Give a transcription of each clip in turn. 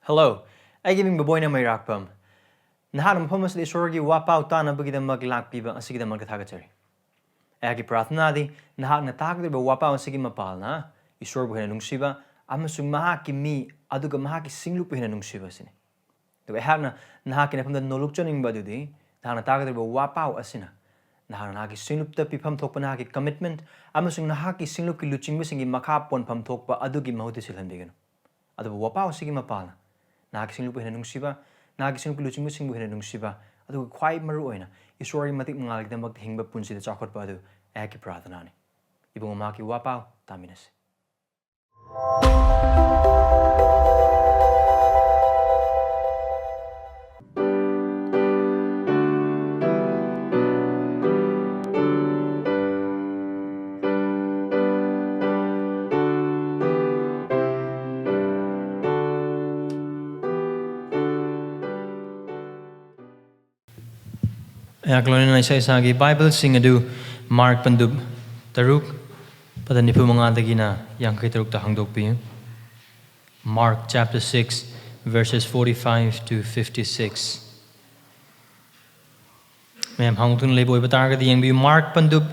Hello, I giving Boboy na may rakpam. Nahanam pumas di sorgi wapaw ta na bagida maglakpiba ang sige magkatagachari. Agi prathna di nahak na takdir ba wapaw ang sige mapal na isor buhay na nung siba amasung mahaki mi aduga mahaki singlup buhay na nung siba sini. Diba ehak na nahaki na pamda noluk choning ba dudi nahak na takdir ba wapaw asina. Nahak na nahaki singlup ta pipam thok pa nahaki commitment amasung nahaki singlup ki luching ba singi makapon pam thok pa adugi mahuti silhan bigano. Adu ba wapaw sige mapal na. Nakising lupa hinanong siba, nakising lupa luching musing buhay hinanong siba, at quite maruoy na, isuri matik mga na maghingba punsi na chakot pa adu, eki prathana ni. Ibang umaki wapaw, taminas. Yaklonin na isa-isa Bible Singh adu Mark pandub taruk pada nipu mga dagi na yang kay taruk ta hangdok pi. Mark chapter 6 verses 45 to 56. Mem hangtun leboy batar ka diyang bi Mark pandub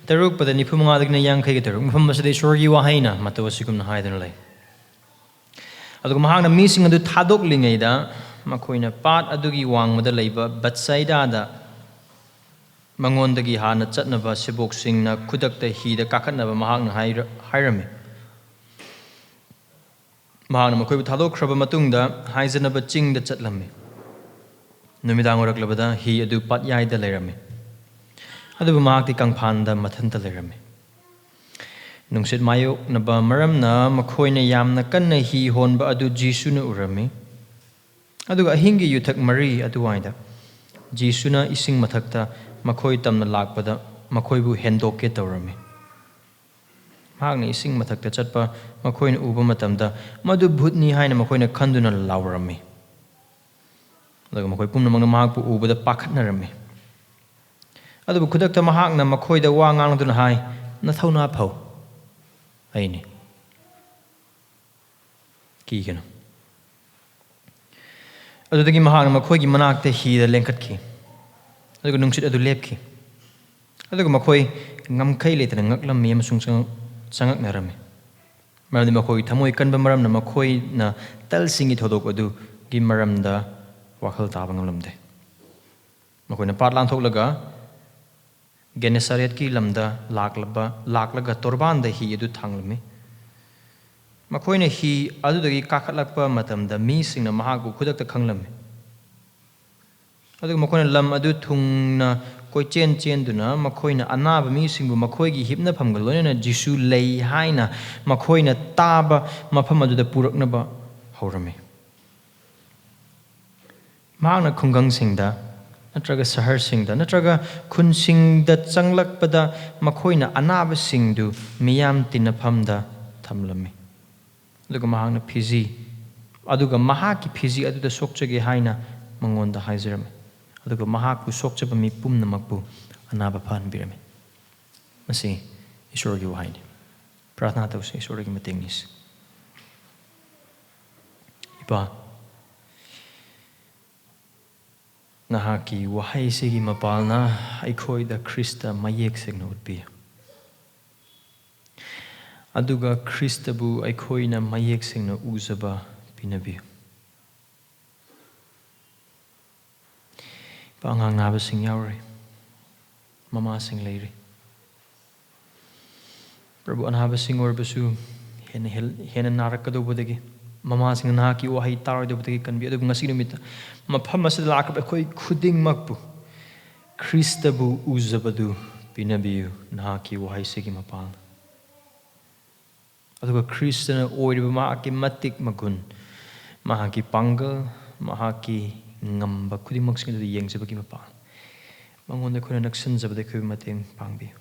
taruk pada nipu mga dagi na yang kay taruk mapam masade sorgi wahay na matawasikum na haydan lay. Adu mahang na missing adu thadok lingay da makoy na pat adugi wang madalay ba Bethsaida da Mangondagi hana chatnaba sibok Singh na kudakta hida kakatnaba Mahak na hairami. Mahak na makoy thadokhraba matungda haizanaba chingda chatlami. Numidang oraklabada hi adu patyayda leirami. Adu Mahak ti kangphanda mathanta leirami. Nungsit mayok na ba maram na makoy na yam na kanna hi honba adu Jisu na urami. Adu ahingi yuthak mari adu waida. Jisu na ising mathakta makoy tam na lakpada makoy bu hendoke tawrami. Mahak na ising mathakta chatpa makoy na uba matamda madu bhutni hai na makoy na khandu na lawrami. Laga makoy pum namang na mahak bu uba da pakhat na rami. Adu bu kudakta mahak na makoy da wa ngang dun hai na thau na phau. Ai ni. Ki kana. Adu dagi mahak na makoy gi manakta hi da lengkat ki. Adu nungsit adu lepki. Adu makoy ngamkai le tan ngaklam mi amasung sangak na rami. Maram di makoy thamoy kanba maram na makoy na tal singi thodok adu gi maram da wakhal tabang lamde. Makoy na patlang thok laga Genesaret ki lamda laklaga torban da hi adu thanglami. Makoy na hi adu dagi kakhatlakpa matam da mi sing na Mahak bu khudak ta khanglami. Adu makoy na lam adu thung na koi chen duna makoy na anaba mi singbu makoy gi hipna phamgal lone na Jisu lei haina makoy na taba mafam adu da purakna ba horami. Mahak na khunggang singda natraga sahar singda natraga khun singda changlakpada makoy na anaba singdu miyam tinaphamda thamlami. Aduga Mahak na phizi aduga Mahak ki phizi adu da sokchage haina mangonda haizirami. Aduga Mahak bu sokchaba mi pumna makbu anaba phan birami. Masi isor gi wahai. Prathna tawse isor gi matingnis. Ipa nahaki wahai sigi mapalna eikhoida Krista mayek segna utbi. Aduga Krista bu eikhoina mayek segna uzaba pinabi. Pangang naba sing yawri, mama sing leiri. Prabhu anaba sing or basu hena narakado budagi. Mama sing nahaki wahai taro do budagi kan bi adu ngasi numita. Mapam masad lakap ekoi khuding makbu. Krista bu uzabadu pinabiu nahaki wahai sigi mapal. Aduga Krista na oidiba mahaki matik magun. Mahaki panggal, mahaki ngamba khudimmak sing adu yengzaba gi mapal. Mangonda khuna naksinna da khu mateng pangbi.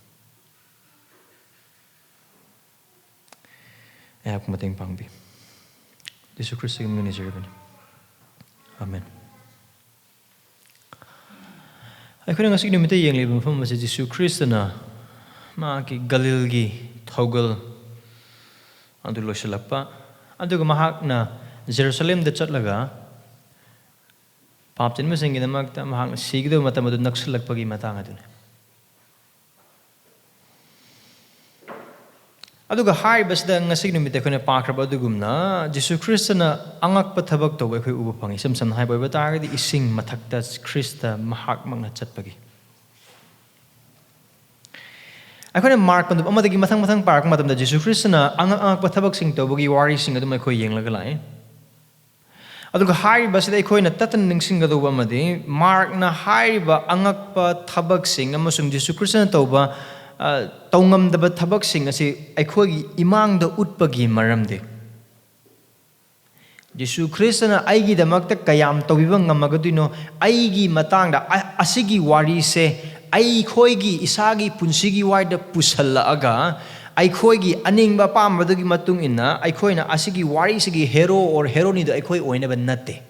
Ayak mateng pangbi. Jisu Kristo gi ngani jerban. Amen. Ay khuna ngasig nimite yeng le mafam ma Jisu Kristo na ma ki galil gi thogal adu losalapa aduga Mahak na Jerusalem the chatlaga Papchin Masingidamakta Mahak Sigdo Matamadu Naksalakpagi Matangadun. Aduga high best the Nasigumita Parkrabadugumna, Jisu Christina, Angak Patabak to Wake Ubang, some high by Batari, is Singh Mataktas Christa Mahak Magna Chatpagi. I couldn't mark on the Amadagi Matang Park, Madam the Jisu Christina, Angak Patabak sing to Bogi Wari sing at my Koyang Lagalai. Aduga high best the Koina Tataning sing at the Wamadi, Mark na high ba Angak Patabak sing, Amusum Jisu Christina Toba. Tongam the Batabak sing as eikhoigi imang the utpagi maramdi. Jisu Christina eikhoigidamakta kayam tawibang ngamagadino aigi matangda asigi wari se eikhoigi isagi punsigi waida pusalla aga eikhoigi aningba pambadagi matung inna eikhoina asigi wari sigi hero or heroine da eikhoi oinaba natte.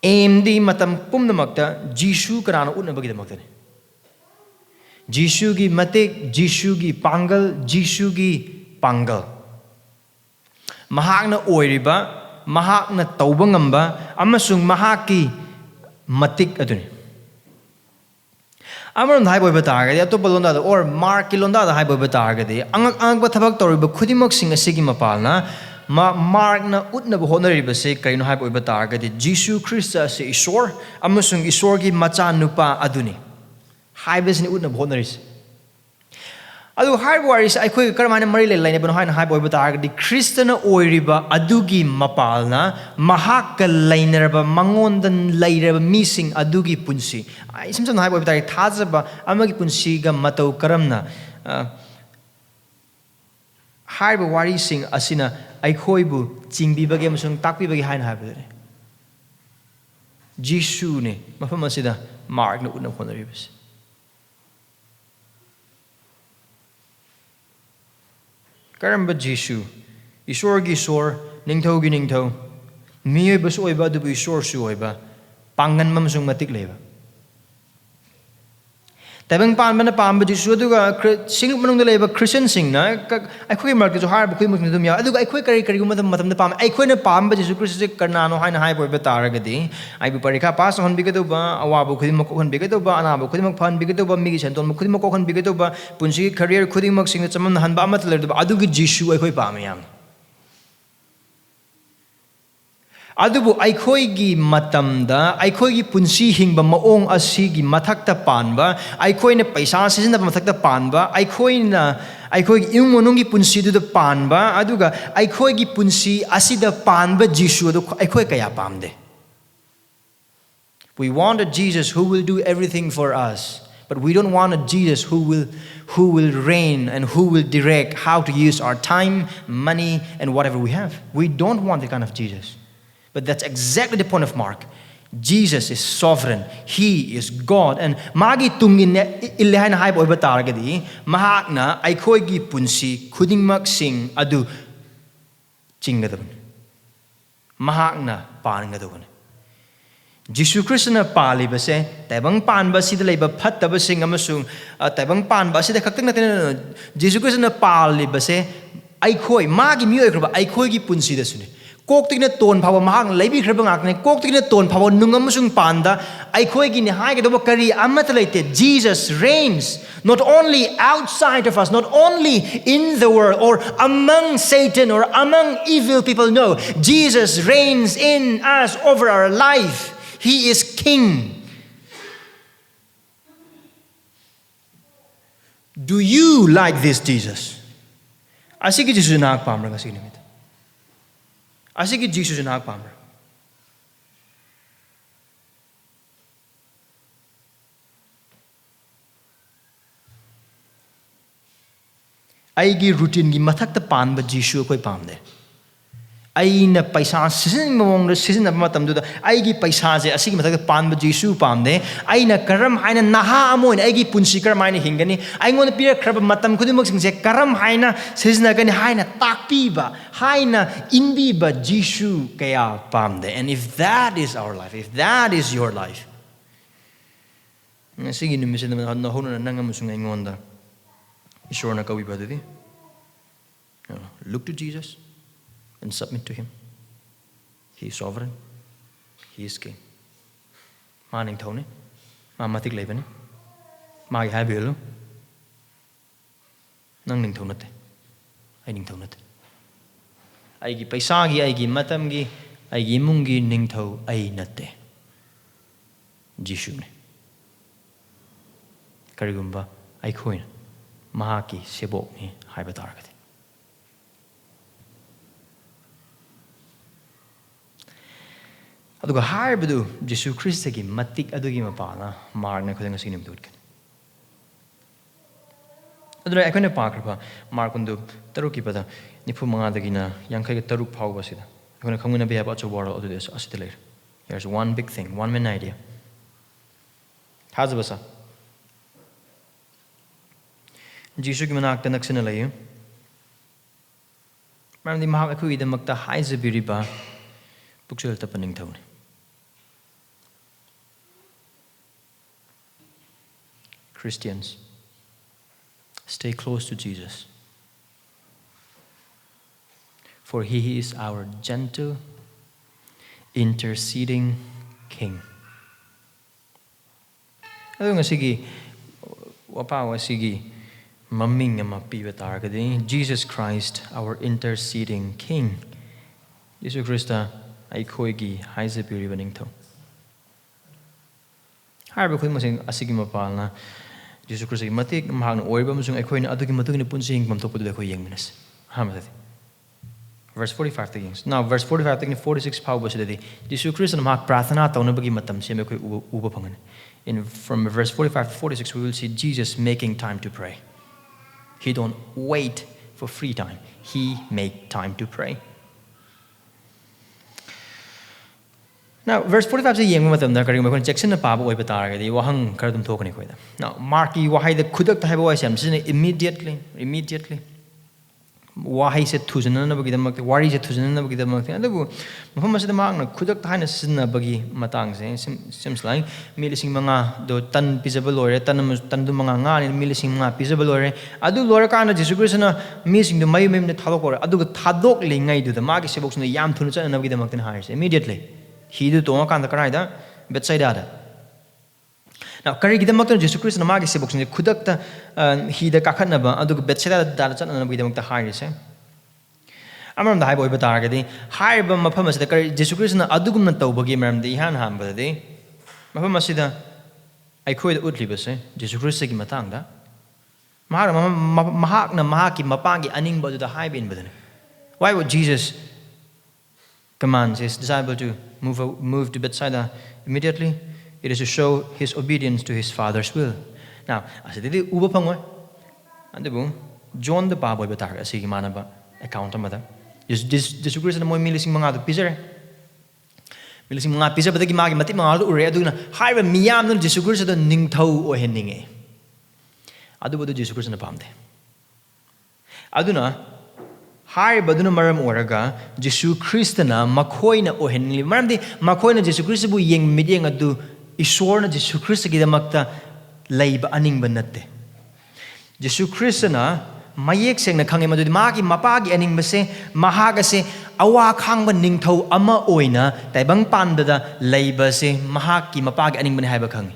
Aimdi matam pumnamakta Jisu karana utnabagidamakta. Jisu gi matik, Jisu gi pangal, Jisu gi pangal. Mahak na oiriba, Mahak na taubangamba, amasung Mahak ki matik aduni. Amaram hai boy batagadi, ato balonda or Mark kilonda hai boy batagadi. Angak batabak toriba khudimak sing asigi mapalna, Mark na utna bahonariba se kaino hai boy batagadi. Jisu Christa se Isor, amasung Isor gi macha nupa aduni. High business would not honoris. Adu high waris, I quick Karamana Marile Lane, but high boy but the Christian oiriba, Adugi Mapalna, Mahaka Lanerba, Mangondan Laireba, missing Adugi Punsi. I sometimes high boy but Thajabasa, Amagi Punsiga, Mato Karamna. High warising Asina, Eikhoibu, Chingbiba Gamsung, Takbi behind Habit. Jisu ne, Mafamasida, Mark no honoris. Karamba Jisu, Isor Gisor, Ningthouni Ningtho, Mio Basoiba to be Isor Suiba, Pangan Mamsung Matic Leva. Tabang Pan Pamba Jisu, Sing among the labor Christian Singh, I quick mark to hire Bukim to me. I do I quick curriculum of the Palm. I quit a palm, but Jisu Christ Carnano, high boy Bataragadi. I be Parica pass on Bigatoba, Awabu Kudimakon Bigatoba, and Abu Kudimakan Bigatoba, Migis and Don Kudimakon Bigatoba, Punsi career Kudimak sing at some Hanbamat, Adugi Jisu, Eikhoipamiam. Adubu eikhoigi matamda, eikhoigi punsi hingba maong asigi matakta panba, eikhoina paisa sisinda matakta panba, eikhoigi imunungi punsi du panba, aduga eikhoigi punsi asida panba Jisu adu eikhoi kaya pamde. We want a Jesus who will do everything for us, but we don't want a Jesus who will reign and who will direct how to use our time, money, and whatever we have. We don't want that kind of Jesus. But that's exactly the point of Mark. Jesus is sovereign. He is God. And magi tungin ilahan hai boy bataragadi, Mahak na eikhoigi punsi khudingmak sing adu chingadun. Mahak na pangadun. Jisu Christina pali base, tabang pan basi de leba phatta basing amasung, tabang pan basi de khaktak natin Jisu Christina pali base, eikhoi magi mio ekroba eikhoigi punsi desuni. Koktigna ton power Mahak lebi krabangakne koktigna ton power nungamusung panda eikhoigi ni hai kedoba kari amatalate. Jesus reigns not only outside of us, not only in the world or among Satan or among evil people. No, Jesus reigns in us over our life. He is King. Do you like this Jesus? Asiki Jesus na pamra kasi nimit. Asiki Jesus na pamra. Aigi routine gi mathakta panba Jisu koi pamde. Aina paisa season mong season na matam duda aigi paisa je asigi mathakta panba Jisu pamde. Aina karam haina naha amoin aigi punsi karam haina hingani. Aingon pira krab matam kudimak singse karam haina season na gani haina takpiba haina inbiba Jisu kaya pamde. And if that is our life, if that is your life, sige numisin naman na hono na nangamusung aingonda. Isor na kawi ba didi? Look to Jesus. and submit to Him. He is sovereign. He is king. Ma Ningthouni, ma matik leibani, ma haijabiriba. Nang Ningthouni natte, ai Ningthouni natte. Aigi paisagi, aigi matamgi, aigi imungi ningthau ai natte. Jisu ne. Karigumba eikhoina Mahaki sebok ni haiba taragati. Aduga haibadu Jisu Kristagi matik adugi mapana marna khudang asini mdudkan. Aduna eikhoina pakrapa markundu taruki pada nipu mangadagina yankai taruk phau basida. Eikhoina khanguna be about wara adu this asitele. Here's one big thing, one main idea. Thajabasa. Jisu ki manakta naksinna leiyu. Maramdi Mahak eikhoigidamakta haijabiriba pukchel tappa Ningthouni. Christians, stay close to Jesus, for He is our gentle, interceding King. Ado nga sige, wapawa sige, maming nga mapiwa taragadi, Jesus Christ, our interceding King. Jisu Krista, eikhoigidamakta Ningthouni. Harba koi masing asigi mapal na Jisu Krista matik Mahak na oiba masung eikhoina adugi matugina punsing pamtopo do eikoi yengminas. Hamatati. Verse 45 tagings. Now verse 45 taging 46 pau basidadi. Jisu Krista na Mahak prathana tawna bagi matam siya eikoi uba pangan. From verse 45 to 46 we will see Jesus making time to pray. He don't wait for free time. He make time to pray. Now, verse 45 is yeng matam da karigum kon Jackson na pabo oi batara gadi wahang karadum thokani koida. Now, Marki wahai the kudak ta haibo isam immediately wahai se thuzana na bagi damak wari se thuzana na bagi damak adabu mafam asida mak na kudak ta haina sinna bagi matang se seems like milising mga do tan pisable ore tan du mga nga ni milising mga pisable ore adu lora kana Jisu Krista na mising do mayu mem na thadok ore adu thadok le ngai du da magi se box na yam thunu cha na bagi damak na hair immediately. He do tonga kanda karaida bedside. Now eikhoigidamakta Jisu Krista na magi sebok ni khudakta he da kakhatna ba adu bedside da chan na eikhoigidamakta haire se. Amaram da haibo ibataragadi haiba mafam asida Jisu Krista na adugum na tawbagi maramdi han hambadi mafam asida eikhoida utliba se Jisu Krista gi matangda Mahak na Mahaki mapangi aningba du da haiba inbadane. Why would Jesus commands his disciple to move to Bethsaida immediately? It is to show his obedience to his Father's will. Now, as it is uba pangwa, and the John the Boboy betar as he manaba account mother. Jisu Krista na mo milising mga pizza. Milising mga pizza batagi magi mati mga ure aduna haiba miyam no Jisu Krista da Ningthau o heninge. Adu bodo Jisu Krista na pamde. Aduna Hai baduna maram oraga Jisu Krista na makhoina ohenli maramdi makhoina Jisu Krista bu yeng midyeng adu isor na Jisu Krista gidamakta leiba aningba natte. Jisu Krista na mayek seng na khange madudi magi mapagi aningba se Mahak se awa khangba Ningthau ama oina taibang pandada leiba se Mahak ki mapagi aningba ne haiba khange.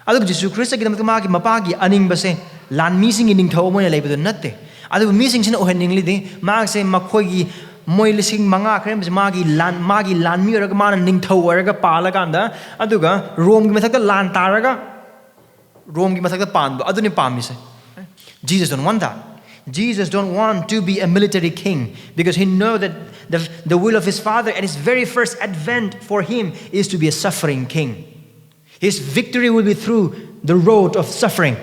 Adu Jisu Krista gidamakta magi mapagi aningba se lan mising Ningthau mo ne leiba natte. Adu mising sin oheningli di mag se makhoigi moi lising manga khrem magi lan mi oraga mana Ningthau oraga palaganda aduga Rome gi mathakta lan taraga Rome gi mathakta panba aduni pami se. Jesus don't want that. Jesus don't want to be a military king because he know that the will of his Father and his very first advent for him is to be a suffering king. His victory will be through the road of suffering.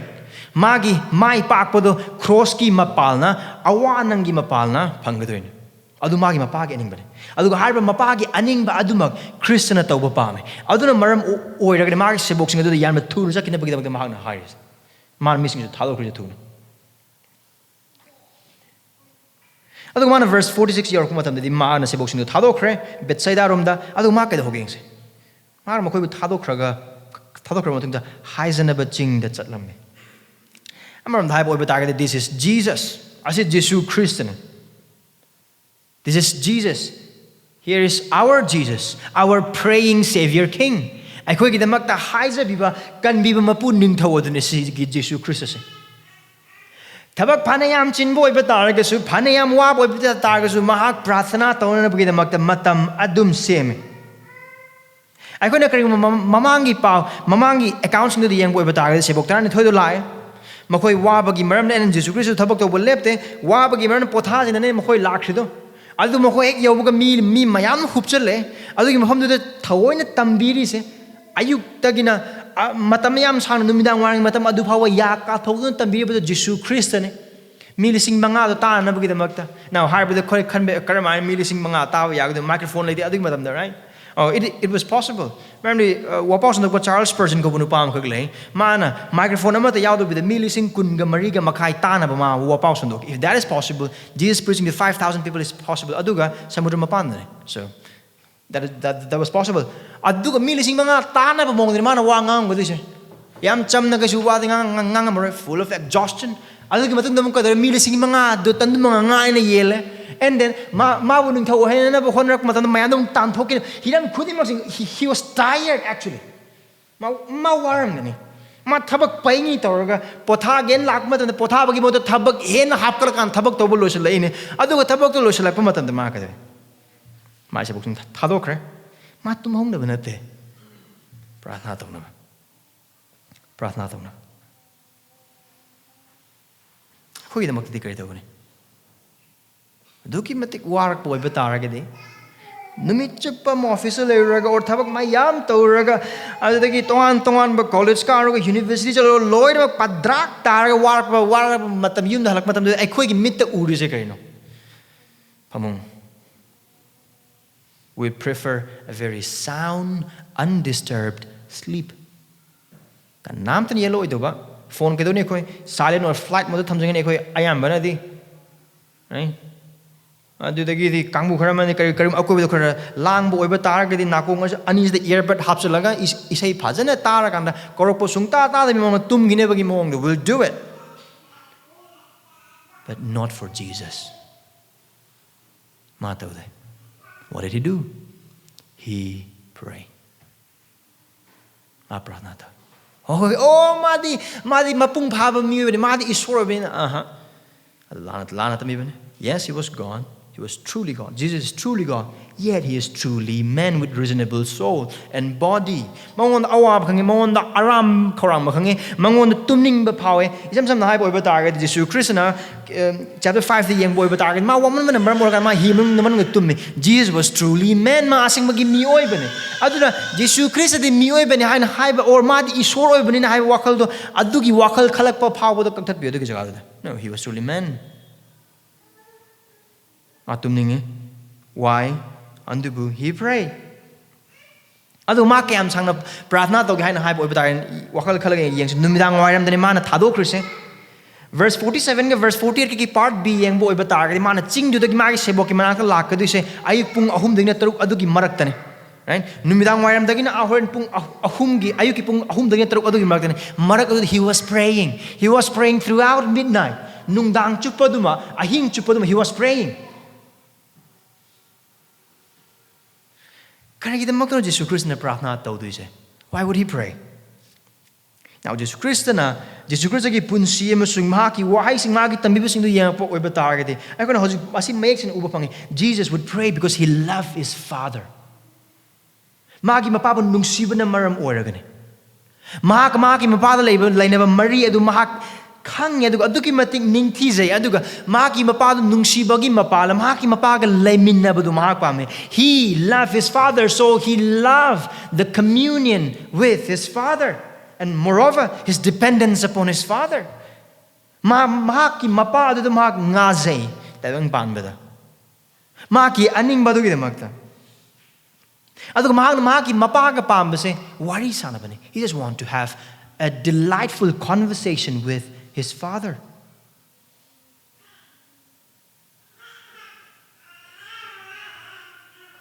Magi mai pakpodo cross ki mapalna awanang gi mapalna phanggadoin adu magi mapagi aning bane adu harba mapagi aning ba adumag Krista na tawba pame aduna maram oiraga magi sebok sing adu yan thuru sa kinabagi dabag mahak na hairis man missing to thalo kri thunu adu mana verse 46 yor kumatam di ma na sebok sing thado kre Bethsaida romda adu ma ka hogeng se mar ma khoi thado khraga matungda haizana ba ching da chatlamme Amaram the Bible that this is Jesus. I said Jisu Krista. This is Jesus. Here is our Jesus, our praying Savior King. Eikhoigidamakta haijabiriba kanbiba mapu Ningthouni sigi Jisu Christ. Thabak phanayam chinbo oiba taragasu phanayam wab oiba taragasu Mahak prathana tawnabagidamakta matam adum seme. Aikhoina kari mamangi pau mamangi accounts ndu yang oiba taragasi sebok tarani thoido lai. Makhoi wabagi maramne and Jisu Christ thabak to lepte wabagi maram potha jinane makhoi lakhrido. Adu makhoi ek yobuga mi mayam hupchale adugi mafamdu thawoina tambiri se ayuk tagina matam yam sang numidang waring matam adu phawa ya ka thogdun tambiri bu Jisu Christ ne mi lising manga do ta na bagi damakta. Now har bu khoi khanbe karamai mi lising manga ta ya the microphone lady adugi matam da, right? Oh, it was possible. Remember, wapos na Charles Spurgeon ko bunu pam kaglay. Mana microphone naman tayaw do with the milising kun gamariga makai tana ba ma wapos na. If that is possible, Jesus preaching to 5,000 people is possible. Aduga samudra mapan na. So that was possible. Aduga milising mga tana ba mong ni mana wangang ko dise. Yam cham na kasu wa ngang full of exhaustion. Aduga matunda mo ko der milising mga do tandu mga ngai na yele. And then, he was tired actually. Tabak paingi toraga, potha again lakmat and the potha bagi moto tabak hen hapkar kan tabak tobo loshala in. Adu tabak to loshala pamatan the market. My sabuk tadokre, matum home the benete. Prathnatona. Prathnatona. Who is the Makti? Duki matik warak boy bataragadi. Numitchupa mo officer raga or tabak mayam toraga. Adagi tongan ba college car university chalo Lloyd ba padrak taraga warak matam yun halak matam eikhoigi mitta uri se karino. Pamong. We prefer a very sound, undisturbed sleep. Kan nam tan yellow ito ba? Phone kedo ni koi silent or flight mode thamjing ni koi ayam ba na di. Right? Adudagi kangbu kharamani karim akobi khara langbo oiba taragadi nakong anis the earbud hapsalaga isai phajana tarakanda korokpo sungta ta de mama tumgine bagi mong will do it, but not for Jesus. Mataude, what did he do? He prayed. Apranata. Oh madi mapung phaba mi madi iswar bin lanat mi. Yes, he was gone. He was truly God. Jesus is truly God. Yet he is truly man with reasonable soul and body. Mangon awab khangi mangon da aram khorang khangi mangon da tumning ba phawe isam sam na hai boy ba target Jisu Christ na chapter 5 the yang boy ba target ma waman man mar kan ma himung naman ngut tumni. Jesus was truly man ma asing magi mi oi bane aduna Jisu Christ di mi oi bane hain hai ba or ma di isor oi bane na hai wakal do adugi wakal khalak pa phaw do kaktat bi adugi jaga do. No, he was truly man. Why? Andubu, he prayed. Adu makam sang na prathna to gain high boy batarin wakal khalag yang numidang wairam dani mana thado krise. Verse 47 ke verse 48 ki part B yang boy batar mana ching du dagi magi sebok ki mana ka lak ka du se ayuk pung ahum dagi na taruk adu ki marak tane. Right? Numidang wairam dagi na ahoren pung ahum gi ayuk ki pung ahum dagi na taruk adu ki marak tane. Marak adu he was praying. He was praying throughout midnight. Nungdang chupaduma ahing chupaduma he was praying. Why would he pray? Now, Jesus Christ na Jesus Christ ki punsi amasung Mahak ki wahai sing Mahak ki tambibu sing do yang po oiba target. Ay ko na hoji asin mayek sin uba pangi. Jesus would pray because he loved his Father. Mahak ki mapapon nung siba na maram ora gani. Mahak ki mapada lay na ba Maria adu Mahak khang ya aduki mating ningthizay aduga Mahak ki mapado nung sibagi mapala Mahak ki mapaga laymin na badu Mahak pame. He loved his Father, so he loved the communion with his Father, and moreover his dependence upon his Father. Mahak ki mapado do Mahak ngazay tayong panbada. Mahak ki aning badu gidamakta. Aduga Mahak ki mapaga pambase wari sana bani. He just want to have a delightful conversation with his Father.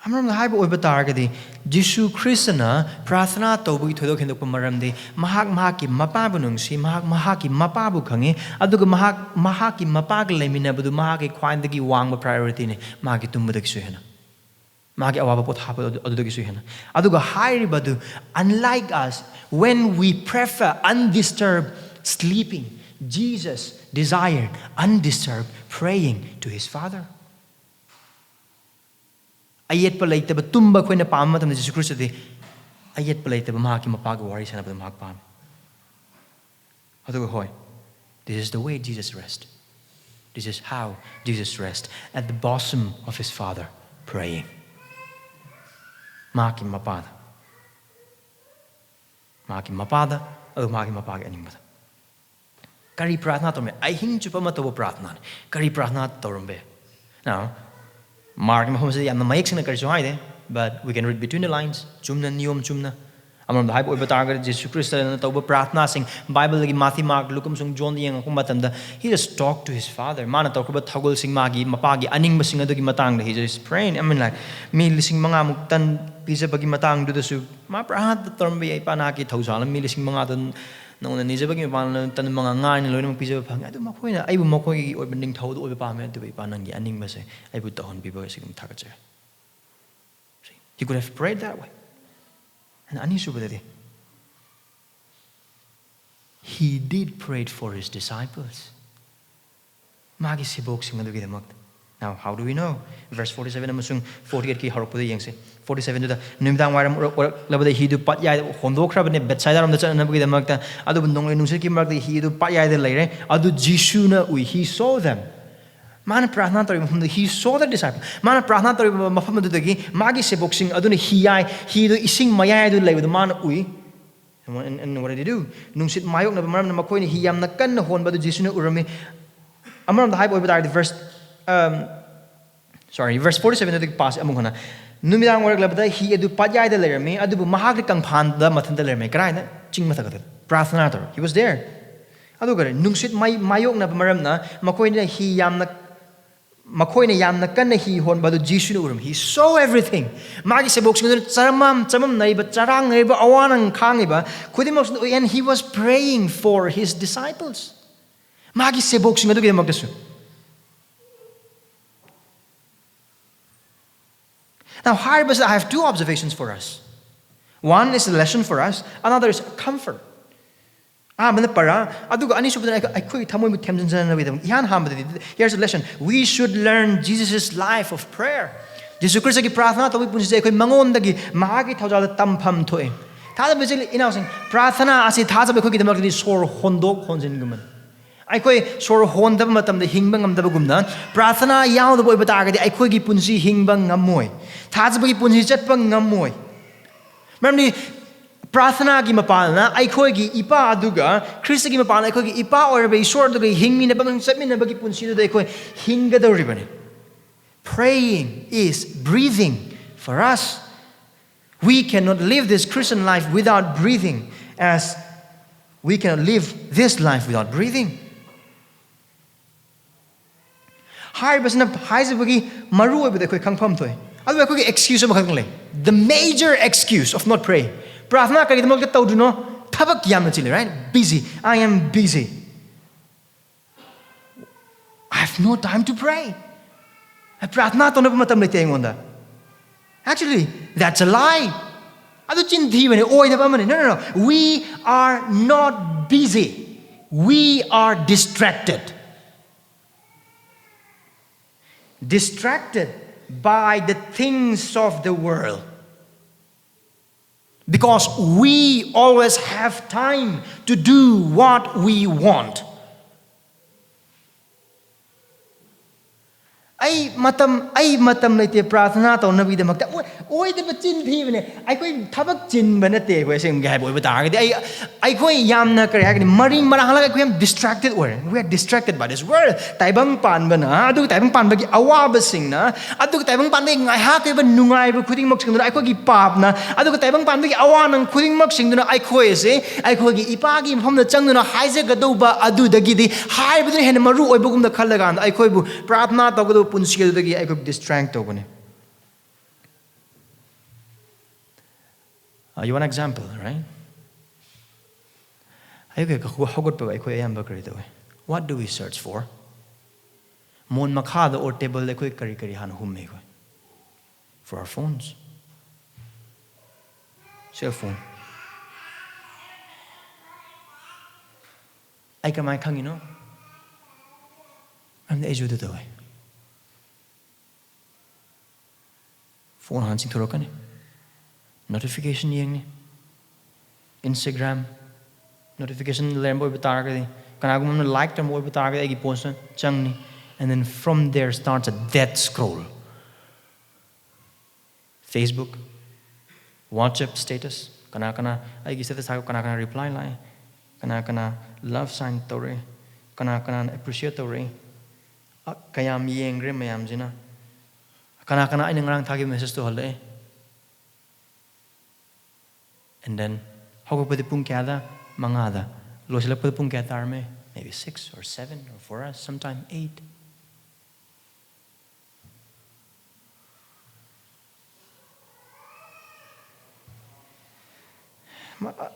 Amram the haibo oiba targadi Jisu Kristna Prathana Tobu Todo Hindukum Maramdi, Mahak Mapabu Nungsi, Mahaki Mapabu Kangi, Aduga Mahaki Mapag Leminabu, Mahaki Quandagi Wang priority, Maki Tumbudaksuhana. Maki Awapot Hapa Odugisuhana. Aduga Hairi Badu, unlike us, when we prefer undisturbed sleeping, Jesus desired undisturbed praying to his Father. Ayet palaita ba tumba ko na pama tam Jesus Christ di ayet palaita ba mahaki mapag wari sana ba mahak pam. Ato hoy. This is the way Jesus rest. This is how Jesus rest at the bosom of his Father praying. Mahaki mapada. Mahaki mapada o mahaki mapag aning mata. Kari pratna to me ai hing chupa matawo pratna. Kari pratna to rumbe. Now Mark Mahomsay am Mahak sing na but we can read between the lines. Chumna niyom chumna. Amram the hype over target Jesus Christ na tawba pratna sing Bible lagi Matthew Mark Lukum sung John yang akong matanda. He just talked to his Father. Mana talk about thagol sing magi mapagi aning masing adugi matang he just praying. I mean like milising mga muktan pisa pagi matang do su maprahat the term bi panaki thausalam milising mga don nung nanisa pagi pan tan mga ngai lo nang pisa phang adu makhoi na ai bu makhoi oi bending thau do oi pa me du bi panang gi aning ma se ai bu tahon bi ba sigum thakache. He could have prayed that way. And ani subadati. He did pray for his disciples. Magi sibok sing adu gi damak. Now, how do we know? Verse 47 amasung 48 ki harupudi yengse. 47 to the Nimtang Waram Labada he do Patya Hondokrabane, Betside on the Chanabida Adu Nungsiki Mark, he do Patya the Lere, Adu Jisuna, he saw them. Mana Prahnatari, he saw the disciple. Mana Prahnatari Mahamadagi, Magi Seboxing, Aduni he do Ising Maya do lay with the man ui. And what did he do? Nungsit Mayok Namaram Makoni, he am Nakan Hon, but the Jisuna Urami. Among the hype over the verse. Verse 47 the pass among hana. Numidang work labda he edu Padya the lerme, adu Mahak kang panda matan the lerme, Karana, Ching Matagato, Prathanator. He was there. Adugar, Nungsit Mayok na Maramna, Makoina he yam Makoina yam Nakana he hon badu Jisu urum. He saw everything. Magi Sebox Saramam, Samam neighbor, Charang neighbor, Awanang Kangiba, Kudimos, and he was praying for his disciples. Magi Sebox in the Now, I have two observations for us. One is a lesson for us, another is comfort. Here's a lesson. We should learn Jesus' life of prayer. Jesus Christ ki prathana tawi punsi ekoi mangondagi mahagi thawjal tampam thoe. Thada bijil inausing prathana asi thaja bekoi ki damak ni sor hondok honjin guman. Aikoi sor hondab matam de hingba ngamdaba gumna prathana yaw the boy batagadi aikoi gi punsi hingba ngamoy. Thajba gi punsi chatpa ngamoy. Maramdi prathana gi mapalna aikoi gi ipa aduga Krista gi mapalna aikoi gi ipa orbe isor duga hingmi na bang chatmi na bagi punsi do aikoi hinga doribani. Praying is breathing for us. We cannot live this Christian life without breathing, as we cannot live this life without breathing. The major excuse of not praying. Right? Busy. I am busy. I have no time to pray. Actually, that's a lie. No. We are not busy. We are distracted. Distracted by the things of the world. Because we always have time to do what we want. I matam naite prathana to nabi de makta oi de bachin thibne ai koi thabak chin banate ko sem gai boy bata ga ai koi yamna kare ha mari marahala ko am distracted we are distracted by this world taibang pan bana adu taibang pan ba gi awaba singna adu taibang pan de ngai ha ke ba nungai ba khuding mak singna ai ko gi pap na adu taibang pan ba gi awanang khuding mak singna ai koi se ai ko gi ipa gi phom na chang na haije ga do ba adu da gi di hai bu hen maru oi bugum da khalaga ai koi bu prathna to ga punsi I could distract over. You want an example, right? What do we search for? Mon makhada or table for our phones. Cell phone. I can my kang, you know. I'm the age of the way. Phone hansing to notification yeng Instagram notification lembo betargadi kanagum like them boy betargadi post changni, and then from there starts a death scroll. Facebook, WhatsApp status, kana I status kana reply line, kana love sign tore, kana appreciate tore, kayam yengre mayam jina, kana ay nangrang thagi message to hole. And then how go pwede pung kaya mangada lo sila pwede pung kaya arme maybe 6 or 7 or for us sometime 8.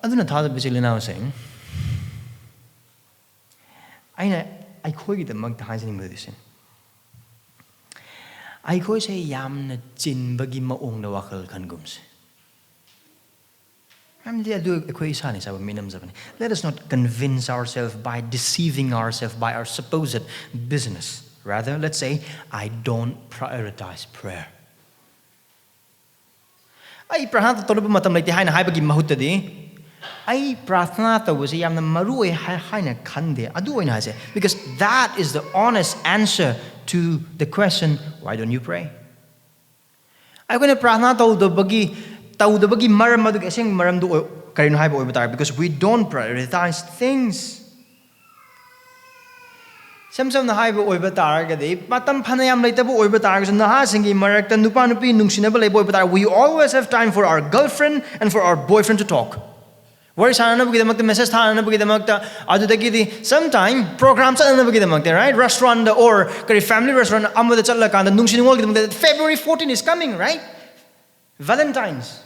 Aduna Thajabasa now saying eikhoigidamakta haijabiriba eikhoi se yamna chinbagi maong na wakal kangumse. Let us not convince ourselves by deceiving ourselves by our supposed business. Rather, let's say, I don't prioritize prayer. I prathna tolba matam leite haina haibagi mahutadi. I prathna tawasi yamna marui haina khande adu oina hase, because that is the honest answer to the question, why don't you pray? I gonna prathna tawdabagi tawdabagi maram adu asing maram du karino haiba oibatar, because we don't prioritize things. Samsam na haiba oibatar gadi matam phanayam leitabu oibatar so naha singi marakta nupa nupi nungsinaba leibo oibatar. We always have time for our girlfriend and for our boyfriend to talk. Where is hananabugidamakta message hananabugidamakta adudagidi sometime programs hananabugidamakta, right? Restaurant or kari family restaurant amada chalakanda nungsiningol February 14 is coming, right? Valentine's.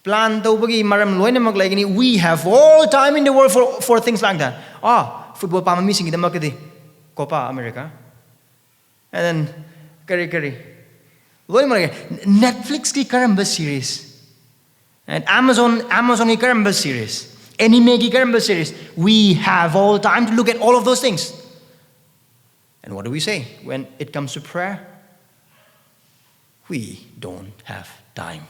Plan tawbagi maram loinamak lagini. We have all time in the world for things like that. Football pamamising gidamakadi Copa America. And then kari loinamak Netflix ki karamba series. And Amazon ki karamba series. Anime ki karamba series. We have all time to look at all of those things. And what do we say when it comes to prayer? We don't have time.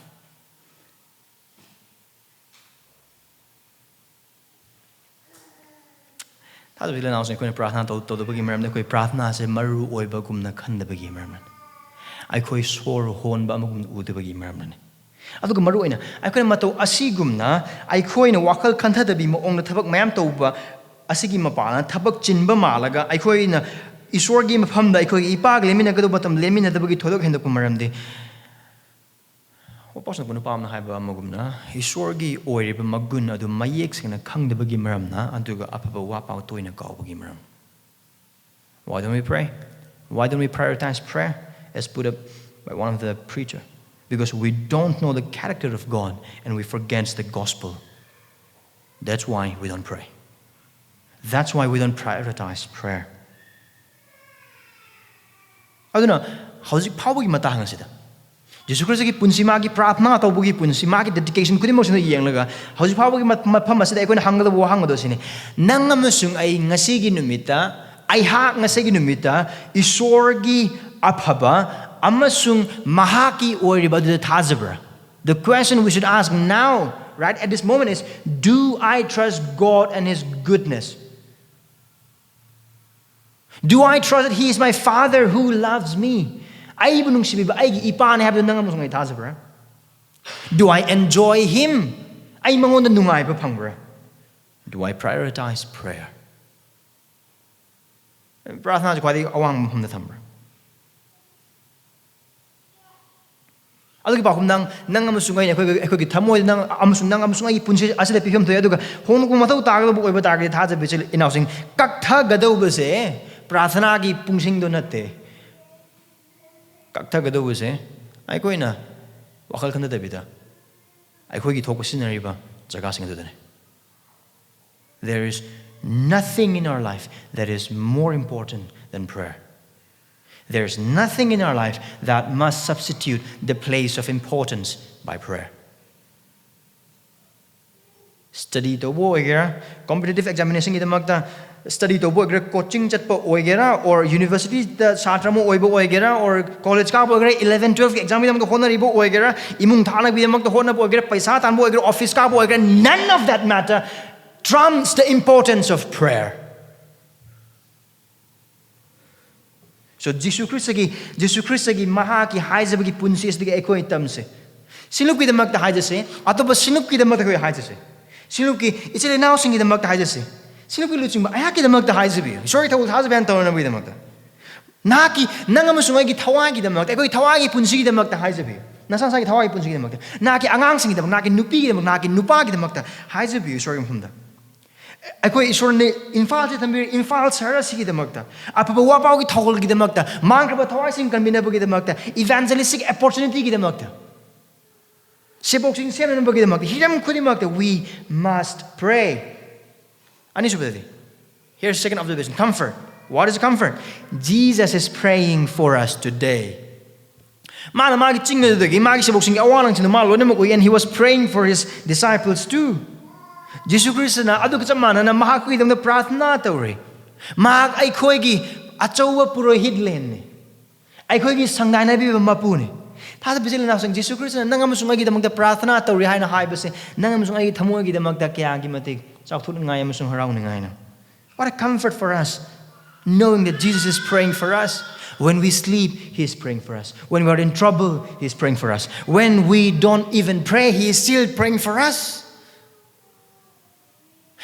Thajabasa now saying, "Prathna to the bagi maram. Koi prathna se maru oiba gumna khanda bagi maram. I koi sor hon ba magum ude bagi maram. Aduga maru oina. I koi mato asigumna. I koi na wakal khanda dabi mo ong na thabak mayam tawba asigi mapana thabak chinba malaga. I koi na iswargi maphamda. I koi ipag lemina kadu batam lemina dabagi thodok henda kumaram de. Person ko pam na haiba magumna iswargi oiriba magun adu mayek sina khangdabagi maramna aduga apaba wapa toina kawbagi maram. Why don't we pray? Why don't we prioritize prayer as put up by one of the preacher? Because we don't know the character of God and we forget the gospel. That's why we don't pray. That's why we don't prioritize prayer. Aduna hauzik phawbagi matang asida Jisu Christ ki punsima ki prathna tawbugi punsima ki dedication kudi mosina yenglaga hauji phawgi mafam asida ekoi hangada bo hangado sini nang amasung ai ngasi gi numita ai ha ngasi gi numita isorgi aphaba amasung mahaki oiriba the Thajabasa. The question we should ask now, right at this moment, is: do I trust God and His goodness? Do I trust that He is my Father who loves me? Do I enjoy Him? Do I prioritize prayer? Prathna is quite awang from the thumber. Alagi bakum nang amusungay eikhoigi thamoy nang amusung nang amusungay punsi asile piham thoya duga hong ko mathau taga bu oiba taga Thajabasa inausing kaktha gadobase prathna gi pungsing do natte Kakta gadobase, ay ko na wakal kanda dabita. ꯑꯩꯈꯣꯏꯒꯤ ꯊꯣꯛꯄ ꯁꯤꯖꯤꯟꯅꯔꯤꯕ ꯖꯒꯥꯁꯤꯡ ꯑꯗꯨꯗꯅꯤ. There is nothing in our life that is more important than prayer. There is nothing in our life that must substitute the place of importance by prayer. Study to boigera, competitive examination gidamakta, study to boigera, coaching chatpa oigera, or university satramo oibo oigera, or college ka boigera, 11, 12 exam gidamakta hona ribo oigera, imung thana gidamakta hona boigera, paisa tan boigera, office ka boigera, none of that matter trumps the importance of prayer. So Jisu Christagi Mahaki haijabigi punsi is the eikhoigidamakta. Sinuki the makta haijase, atoba sinuki the makta haijase. Sinuki, it's a now singing the makta haijase. Sinuki looking, Ayaki the makta haijabi. Sorry, told husband to with the makta. Naki, Nangamusumagi Tawagi the makta, Tawagi punsi the makta haijabi. Nasansaki Tawagi punsi the makta. Naki Angangsing the Naki Nupi the Naki Nupagi the makta haijabi, sorry from them. ꯑꯩꯈꯣꯏ ꯏꯁꯣꯔꯅ ꯏꯝꯐꯥꯜꯁꯦ ꯊꯝꯕꯤꯔꯦ ꯏꯝꯐꯥꯜ ꯁꯍꯔ ꯑꯁꯤꯒꯤꯗꯃꯛꯇ ꯑꯐꯕ ꯋꯥꯄꯥꯎꯒꯤ ꯊꯧꯒꯜꯒꯤꯗꯃꯛꯇ ꯃꯥꯡꯈ꯭ꯔꯕ ꯊꯋꯥꯏꯁꯤꯡ ꯀꯟꯕꯤꯅꯕꯒꯤꯗꯃꯛꯇ ꯏꯚꯥꯟꯖꯦꯂꯤꯁꯇꯤꯛ ꯑꯣꯄꯣꯔꯆꯨꯅꯤꯇꯤꯒꯤꯗꯃꯛꯇ ꯁꯦꯕꯣꯛꯁꯤꯡ ꯁꯦꯝꯅꯅꯕꯒꯤꯗꯃꯛꯇ ꯍꯤꯔꯝ ꯈꯨꯗꯤꯡꯃꯛꯇ we must pray. ꯑꯅꯤꯁꯨꯕꯗꯗꯤ here's the second observation. Comfort. What is comfort? Jesus is praying for us today. 마나 마기 찡거드기 마기 세복싱이 아와랑치는 말 로네먹고 and he was praying for his disciples too. Jisu Christna adu kachamana na Mahak idam na prathna tawre. Mahak eikhoigi achauwa purohit len. Eikhoigi sangdai bi mapune. Thada bijil na sang Jisu Christna nangamusung agi damang da prathna tawre haina haibase nangamusung agi thamoi agi damang da kya gi matik chauthut ngai amusung harau ngai na. What a comfort for us, knowing that Jesus is praying for us. When we sleep, He is praying for us. When we are in trouble, He is praying for us. When we don't even pray, He is still praying for us.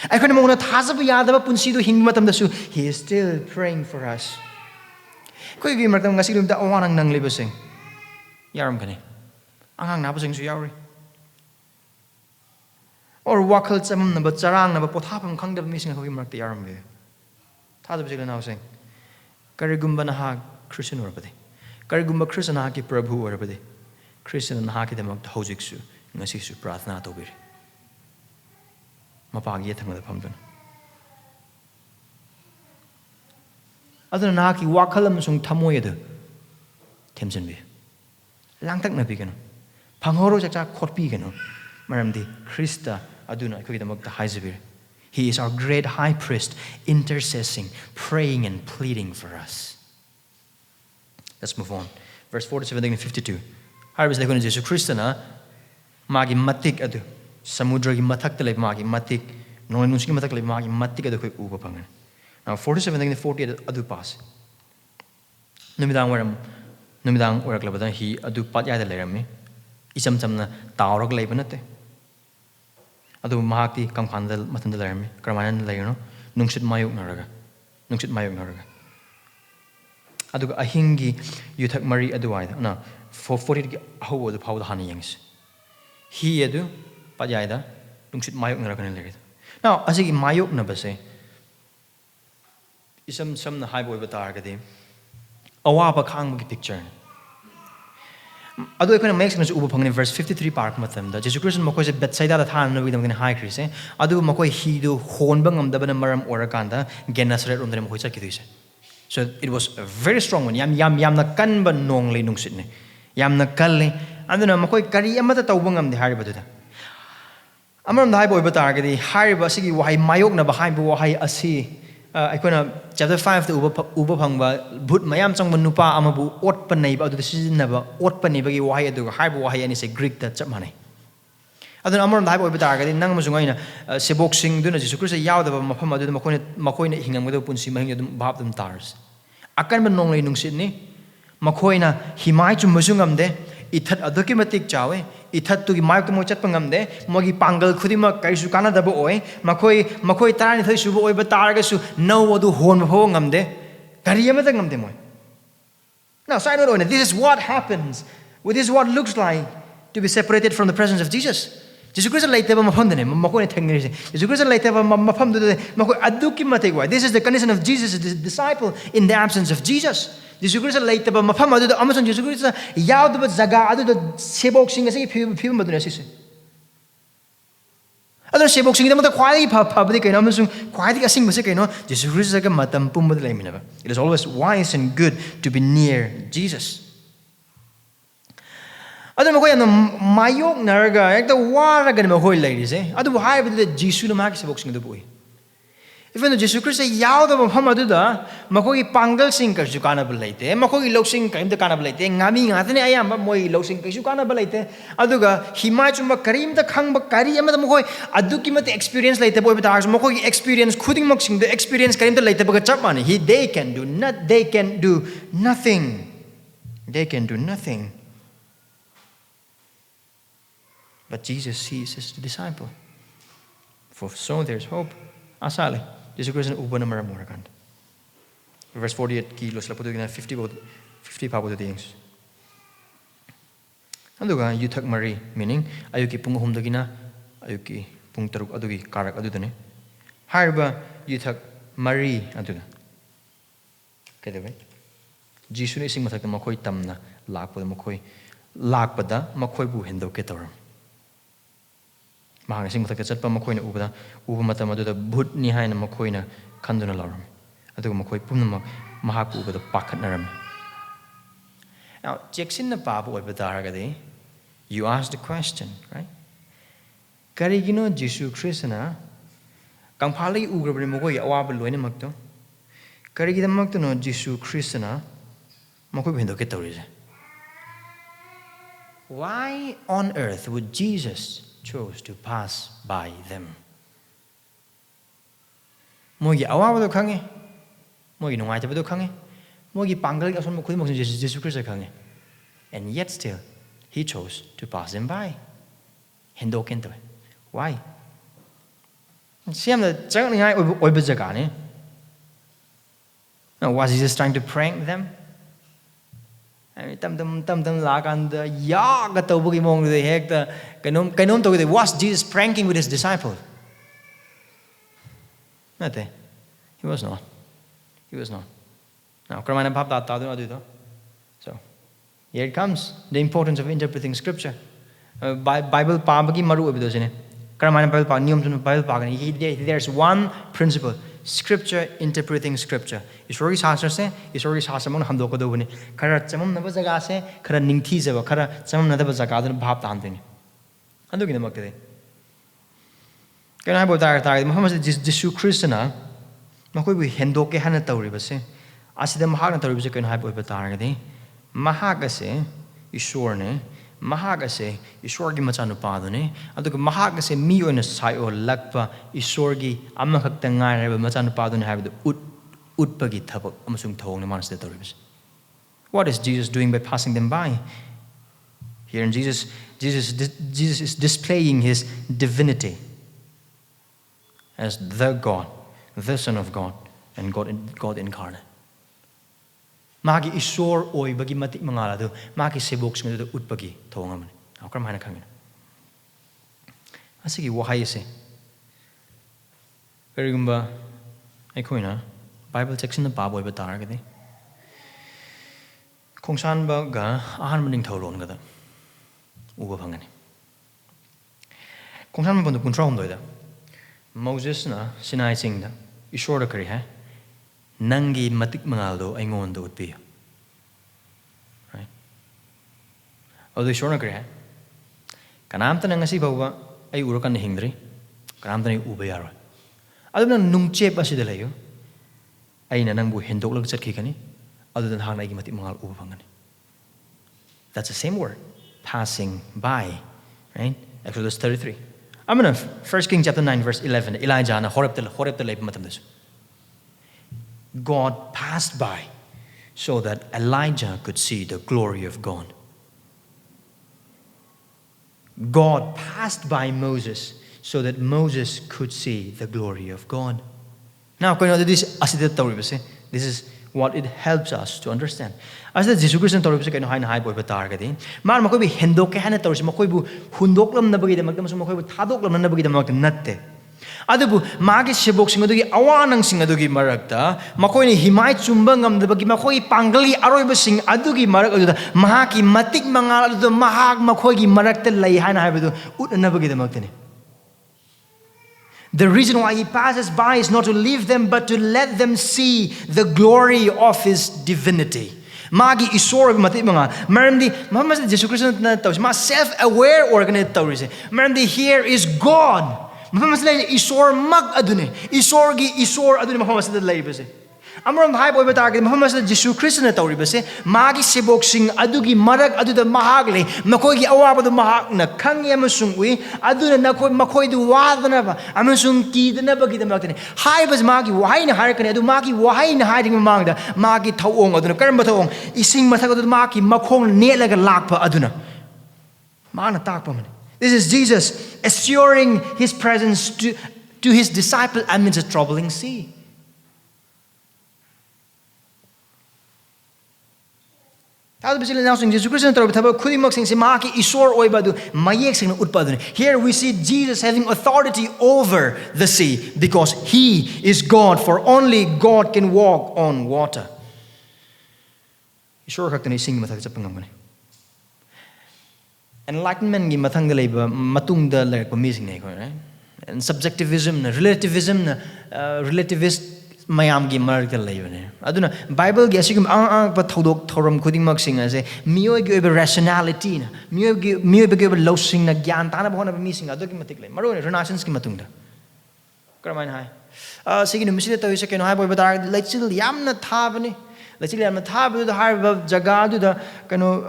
ꯑꯩꯈꯣꯏꯅ ꯃꯉꯣꯟꯗ ꯊꯥꯖꯕ ꯌꯥꯗꯕ ꯄꯨꯟꯁꯤꯗꯨ ꯍꯤꯡꯕ ꯃꯇꯝꯗꯁꯨ He is still praying for us. ꯑꯩꯈꯣꯏꯒꯤ ꯃꯔꯛꯇ ꯉꯁꯤ ꯅꯨꯃꯤꯠꯇ ꯑꯋꯥꯅꯪ ꯅꯪꯂꯤꯕꯁꯤꯡ ꯌꯥꯎꯔꯝꯒꯅꯤ. ꯑꯉꯥꯡ ꯅꯥꯕꯁꯤꯡꯁꯨ ꯌꯥꯎꯔꯤ. Or ꯋꯥꯈꯜ ꯆꯃꯝꯅꯕ ꯆꯔꯥꯡꯅꯕ ꯄꯣꯊꯥꯐꯝ ꯈꯪꯗꯕ ꯃꯤꯁꯤꯡ ꯑꯩꯈꯣꯏꯒꯤ ꯃꯔꯛꯇ ꯌꯥꯎꯔꯝꯕ ꯌꯥꯏ. ꯊꯥꯖꯕꯁꯤ ꯂꯅꯥꯎꯁꯤꯡ ꯀꯔꯤꯒꯨꯝꯕ ꯅꯍꯥꯛ ꯈ꯭ꯔꯤꯁꯇ꯭ꯌꯥꯟ ꯑꯣꯏꯔꯕꯗꯤ ꯀꯔꯤꯒꯨꯝꯕ ꯈ꯭ꯔꯤꯁꯇ ꯅꯍꯥꯛꯀꯤ ꯄ꯭ꯔꯚꯨ ꯑꯣꯏꯔꯕꯗꯤ ꯈ꯭ꯔꯤꯁꯇ꯭ꯌꯥꯟ ꯅꯍꯥꯛꯀꯤꯗꯃꯛꯇ ꯍꯧꯖꯤꯛꯁꯨ ꯉꯁꯤꯁꯨ ꯄ꯭ꯔꯥꯊꯅꯥ ꯇꯧꯕꯤꯔꯤ. ꯃꯄꯥꯒꯤ ꯌꯦꯠꯊꯪꯕꯗ ꯐꯝꯗꯨꯅ ꯑꯗꯨꯅ ꯅꯍꯥꯛꯀꯤ ꯋꯥꯈꯜ ꯑꯃꯁꯨꯡ ꯊꯃꯣꯏ ꯑꯗꯨ ꯊꯦꯝꯖꯤꯟꯕꯤꯌꯨ. ꯂꯥꯡꯇꯛꯅꯕꯤꯒꯅꯨ. ꯐꯪꯍꯧꯔꯣ ꯆꯥꯛꯆꯥ ꯈꯣꯠꯄꯤꯒꯅꯨ. ꯃꯔꯝꯗꯤ ꯈ꯭ꯔꯤꯁꯇ ꯑꯗꯨꯅ ꯑꯩꯈꯣꯏꯒꯤꯗꯃꯛꯇ ꯍꯥꯏꯖꯕꯤꯔꯤ. He is our great high priest, interceding, praying and pleading for us. Let's move on. Verse 47 and 52. Harvest like Jesus Christana magi matik adu samudragi mathakta lay magi matik no nunski matak lay magi matik adu koi uba pangan. Now 47 and 40 adu pass. Numidang warak labada he adu patya da lerami. Isam samna tawrak lay banate. Adu Mahakti kamkhandal matanda lerami. Karamanan layno nungsit mayuk naraga. Nungsit mayuk naraga. Adu ahingi yuthak mari aduaida. Na for 40 how the power hani yangs. He adu pajaida nungsit mayuk naraga nilagid. Now asigi mayuk na base. Isam samna high boy batargadi. Awapa khang gi picture. Adu ekona makes us uba phangni verse 53 park matam da Jesus Christ makoi se Bethsaida da than no widam high Christ adu makoi hi do hon bangam da bana maram orakanda Gennesaret rom da makoi chak kidise. So it was a very strong one. Yam na kan ba nong le nung sitne. Yam na kalle aduna makoi kari amata tawbangam di hari baduda. Amaram dai boy batargadi hari ba sigi wahai mayok na bahai bu wahai asi aikona chapter 5 the uba phangba bhut mayam changba nupa amabu ot panai ba adu sizinaba ot pani bagi wahai adu haibu wahai ani se Greek ta chap manai aduna amaram dai boy batargadi nang masungaina sebok sing duna Jesus Christ yaudaba mafam adu makoina hingamgado punsi mahing adu bhab dum tars akan ban nonglei nungsit ni makoina himai chum masungamde ithat aduki matik chawe ithat tu gi mayok mo chat pangamde mogi pangal khudima kaisu kana dabo oi makoi tarani thai subo oi batarga su no adu hon ho ngamde kariyama ta ngamde moi. Now side note, this is what happens. This is what looks like to be separated from the presence of Jesus. Jesus Christ later mafamdane makoi thengni Jesus Christ later mafamdu makoi aduki matik wai. This is the condition of Jesus, the disciple in the absence of Jesus. Jesus Christ later mafam adu amasong Jesus Christ yaudaba jaga adu sebok sing ase phim adu asise ꯑꯗꯨꯅ ꯁꯦꯕꯣꯛꯁꯤꯡꯒꯤꯗꯃꯛꯇ ꯈ꯭ꯋꯥꯏꯗꯒꯤ ꯐꯕꯗꯤ ꯀꯩꯅꯣ ꯑꯃꯁꯨꯡ ꯈ꯭ꯋꯥꯏꯗꯒꯤ ꯑꯁꯦꯡꯕꯁꯦ ꯀꯩꯅꯣ ꯖꯤꯁꯨ ꯈ꯭ꯔꯤꯁꯇꯒ ꯃꯇꯝ ꯄꯨꯝꯕꯗ ꯂꯩꯃꯤꯟꯅꯕ. It is always wise and good to be near Jesus. ꯑꯗꯨꯅ ꯃꯈꯣꯏ ꯌꯥꯝꯅ ꯃꯥꯌꯣꯛꯅꯔꯒ ꯍꯦꯛꯇ ꯋꯥꯔꯒꯅꯤ ꯃꯈꯣꯏ ꯂꯩꯔꯤꯁꯦ. ꯑꯗꯨꯕꯨ ꯍꯥꯏꯕꯗꯨꯗ ꯖꯤꯁꯨꯅ ꯃꯍꯥꯛꯀꯤ ꯁꯦꯕꯣꯛꯁꯤꯡꯗꯨꯕꯨ ꯎꯏ. Even though Jesus Christ yaudaba mafam aduda makhoi pangalsing kaisu kanaba leite makhoi losing kaimta kanaba leite ngami ngatane ayamba moi losing kaisu kanaba leite aduga himai chumba karimta khangba kari amada makhoi aduki mate experience leite boy bata makhoi experience khuding moksing the experience karimta leite baga chap mani they can do nothing. But Jesus sees his disciple. For so there's hope. Asali. Jesus Christ ubana maramurakan. Verse 48 kilos laputugina 50 pabudu things. Anduga yuthak mari meaning ayuki punghum dagina ayuki pung taruk adugi karak adudane. Harba yuthak mari aduna. Kaidawe. Jisu ni sing mathak makhoi tamna lakpada makhoi bu hendo ketoram. Mahak sing mathak chatpa makhoi na uba matam aduda bhut ni haina makhoi na khanduna laram. Aduga makhoi pumna mahak uba da pakhatnaram. Now, Jackson Babu Oibadaragade, you ask the question, right? Karigino Jisu Christina, Kampali Ugrabrimogoi Awabaloine Makto, Karigidamakto no Jisu Christina, Mokubindo Ketorize. Why on earth would Jesus choose to pass by them? Mogi Awabado Kange, Mogi no Watabado Kange, Mogi Pangal of some Kumo Jesus Christ Kange. And yet still, he chose to pass them by. Hendo Kento. Why? See, I'm the Jagani Oibazagani. Now, was he just trying to prank them? I mean, Tam lag and the Yagatobugi Mong the heck, the Kanon to was Jesus pranking with his disciples? Not there. He was not. Now, Kramana Papa Tadu. So, here it comes, the importance of interpreting scripture. Bible Pabagi Maru Abidosine. Kramana Bible Bible. There's one principle. Scripture interpreting scripture. Isori Sasase, Isori Sasamon Hamdokodovini. Kara Chamam Navazagase, Kara Ningthiza, Kara Chamam Nadabazakadan Bhap Tantini. I'm looking at the Can I about that? Muhammad Jisu Christina, Makobi Hendoke Hanatoribase. Asida Mahak Toribus can have with Targadi. Mahagase, Ishorne, Mahagase, Ishorgi Matano Padone, and the Mahagase Mio in a sai or Lakpa, Ishorgi, Amakatanga, Matano Padon have the Utpagi Tabak, Amasung Tone, Master Toribus. What is Jesus doing by passing them by? Here in Jesus is displaying his divinity as the God, the Son of God, and God incarnate. Magi Ishor oi bagi matik mangalado, Magi Sebox with the Utbagi, Tongaman. How come I can't? I say, why say? Remember, eikhoina, Bible text in the Boboy but target. Kongsan Baga, Ningthouni gada. Uba Pangani. Kongsan Bond control doida. Moses na Sinai Singh, Ishor the Kari, Nangi matik mangaldo ay ngon do utpi. Right? Although sure na kaya, kanam tanang asi bawa ay urukan ni hingdri, kanam tanang ubayaro. Alam na nung chep asi dalayo, ay na nang bu hendok lag chat kikani, other than hang na matik mangal ubapangani. That's the same word, passing by, right? Exodus 33. I'm gonna 1 Kings chapter 9 verse 11. Elijah na horep te leip matam desu. God passed by so that Elijah could see the glory of God. God passed by Moses so that Moses could see the glory of God. Now, this is what it helps us to understand. As the Jesus Christ Torah can high boy targeting. Man Makobi Hendoke Hanator, Makobu, Hundoklam Nabagi, the Makamakobu Tadoklam Nabagi, the Makanate. Adabu Magi Sheboxing Adugi Awanang Sing Adugi Marakta, Makoi Himai Chumbangam, the Bagi Makoi Pangali Aroba Sing Adugi Marak, Mahaki Matik Mangal, the Mahak Makogi Marakta Layhana Habidu, Utanabagi the Mountain. The reason why he passes by is not to leave them, but to let them see the glory of his divinity. Magi isor mati mga maramdi Muhammad Jisu Christ na tawis ma self-aware organized tawis maramdi here is God. Muhammad isor mag adune isor adune Muhammad laibase. Amaram hai boy batagid Muhammad Jisu Christ na tawribase magi sibok sing adugi marag aduda Mahak le makoi gi awaba do Mahak na khangi amasung ui aduna nakoi makoi du wadana ba amasung kidana ba gidamakta hai bas magi wahai na harakani adu magi wahai na haiding mangda magi thawong aduna karamba thawong ising mathak adu magi makhong nelaga lakpa aduna mana takpa man. This is Jesus assuring his presence to his disciple amidst a troubling sea. Here we see Jesus having authority over the sea because he is God, for only God can walk on water. Enlightenment and subjectivism, relativism, relativist mayam gi mark leibane aduna Bible gi asigum ang pa thodok thoram khuding mak sing ase mioi gi rationality na mioi gi losing na gyan ta na bhona mi sing adogi matik le maro renaissance ki matungda karmain hai sigi nu misile toise keno hai boy bata lechil yamna thabani lechil yamna thabu da har jaga du da keno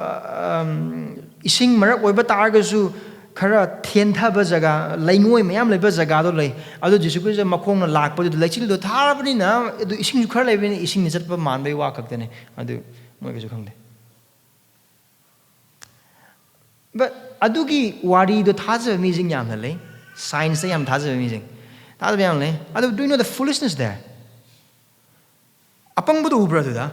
ising marak oi bata ga su khara thentha jaga laingoi mayam leba jaga do lei adu Jisu Christ makhong na lakpa du lechil do tharabani na adu ising khara leibani ising ni chatpa manbai wa khakte adu moi ge khangde but adugi wari do thaja amazing yam le science yam thaja amazing thaja yam le adu do you know the foolishness there apang bu do ubra du da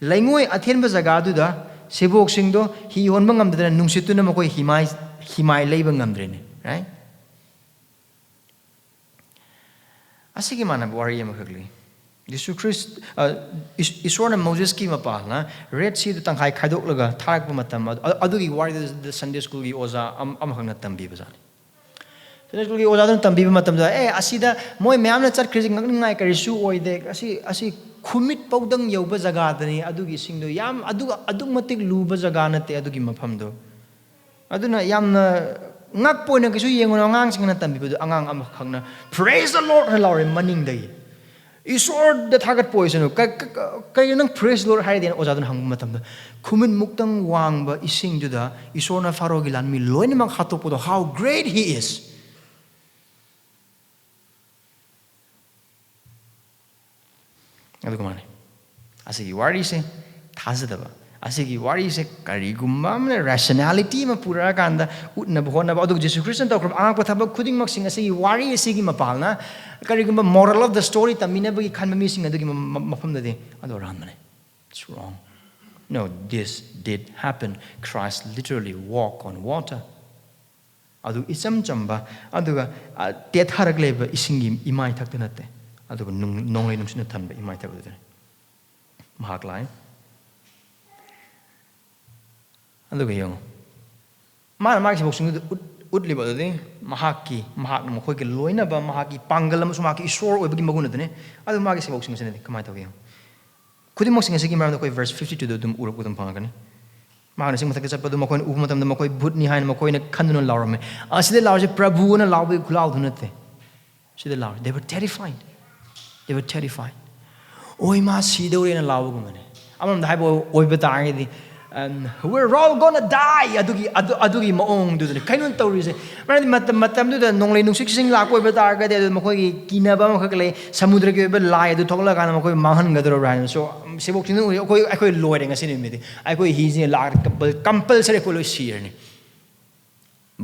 laingoi athen ba jaga du da sebok sing do hi hon bangam da nungsitu na makoi himai leiba ngamdre ne right asigi mana wari am khagli Jisu Christ isor na Moses ki mapa na red sea du tanghai khaidok laga tharak pa matam adugi wari the Sunday school gi oza am khangna tambi bazani Sunday school gi oza dun tambi matam da asida moi myam na chat khrijing ngai karisu oide asi khumit paudang yoba jaga dani adugi singdo yam adug matik luba jaga nate adugi mafam do aduna yamna ngak poina kisu yengon angang singna tambi bu angang am khangna praise the Lord halore maning dai isor the target poison kay nang praise the Lord hari den oja dun hang matam da khumin muktang wang ba ising du da isor na faro gilan mi loin mang khatop do how great he is adukumane asigi wari se thazadaba asigi wari se karigumba rationality ma pura kanda utna bhona ba adug Jisu Christ ta khram ang pathaba khuding mak sing asigi wari asigi mapalna karigumba moral of the story tamina bagi khanma mi sing adugi mafam da de adu ran mane it's wrong no this did happen Christ literally walked on water adu isam chamba aduga tetharak leba isingi imai thakta natte aduga nonglei nungsina thanba imai thakta de Mahak lai aduga yong ma ki boksing utli ba de Mahak na mkhoi ke loina ba Mahak ki pangal am suma ki isor oi bagi maguna de ne adu ma ki se boksing se ne kamai ta yong khudi moksing se ki maram koi verse 52 do dum uruk dum phangani ma na sing mathak chap do makoi u matam da makoi bhut ni hain makoi na khandun lawrame aside law je prabhu na lawbe khulaw dhunate side law they were terrified oi ma si de na law gumane amam dai bo oi bata ngi we're all gonna die adugi maong du ne kainon tawri se matam du da nonglei nungsik sing la koi bata ga de makoi ki kinaba ma khakle samudra ke be lai du thokla kana makoi mahan ga dro ran so sebok tin koi loi renga sin mi de koi hi je la compulsory ko lo shir ni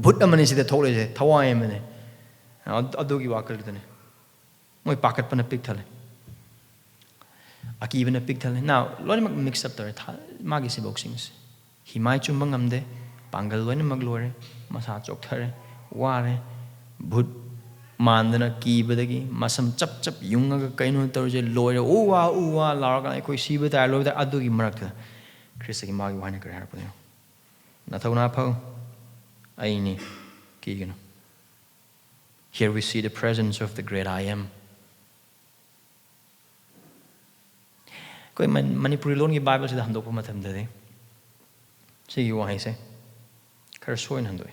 bhut amani se de thokle je thawai mane adugi wakal de ne moi pakat pana pik thale aki even a pig thale now loni mak mix up tar magi se boxings hi mai chumbang amde pangal loni mag lore masa chok thare ware bhut mandana ki badagi masam chap yunga ga kaino tar je lore uwa lar ga koi siba ta lo da adu gi marak tha Christ gi magi wana kar har pone na thau na phau ai ni ki gino Here we see the presence of the great I am. Koi Manipuri lon ki Bible sida handok pa matam dade. Sige wahai se. Kar soin handoi.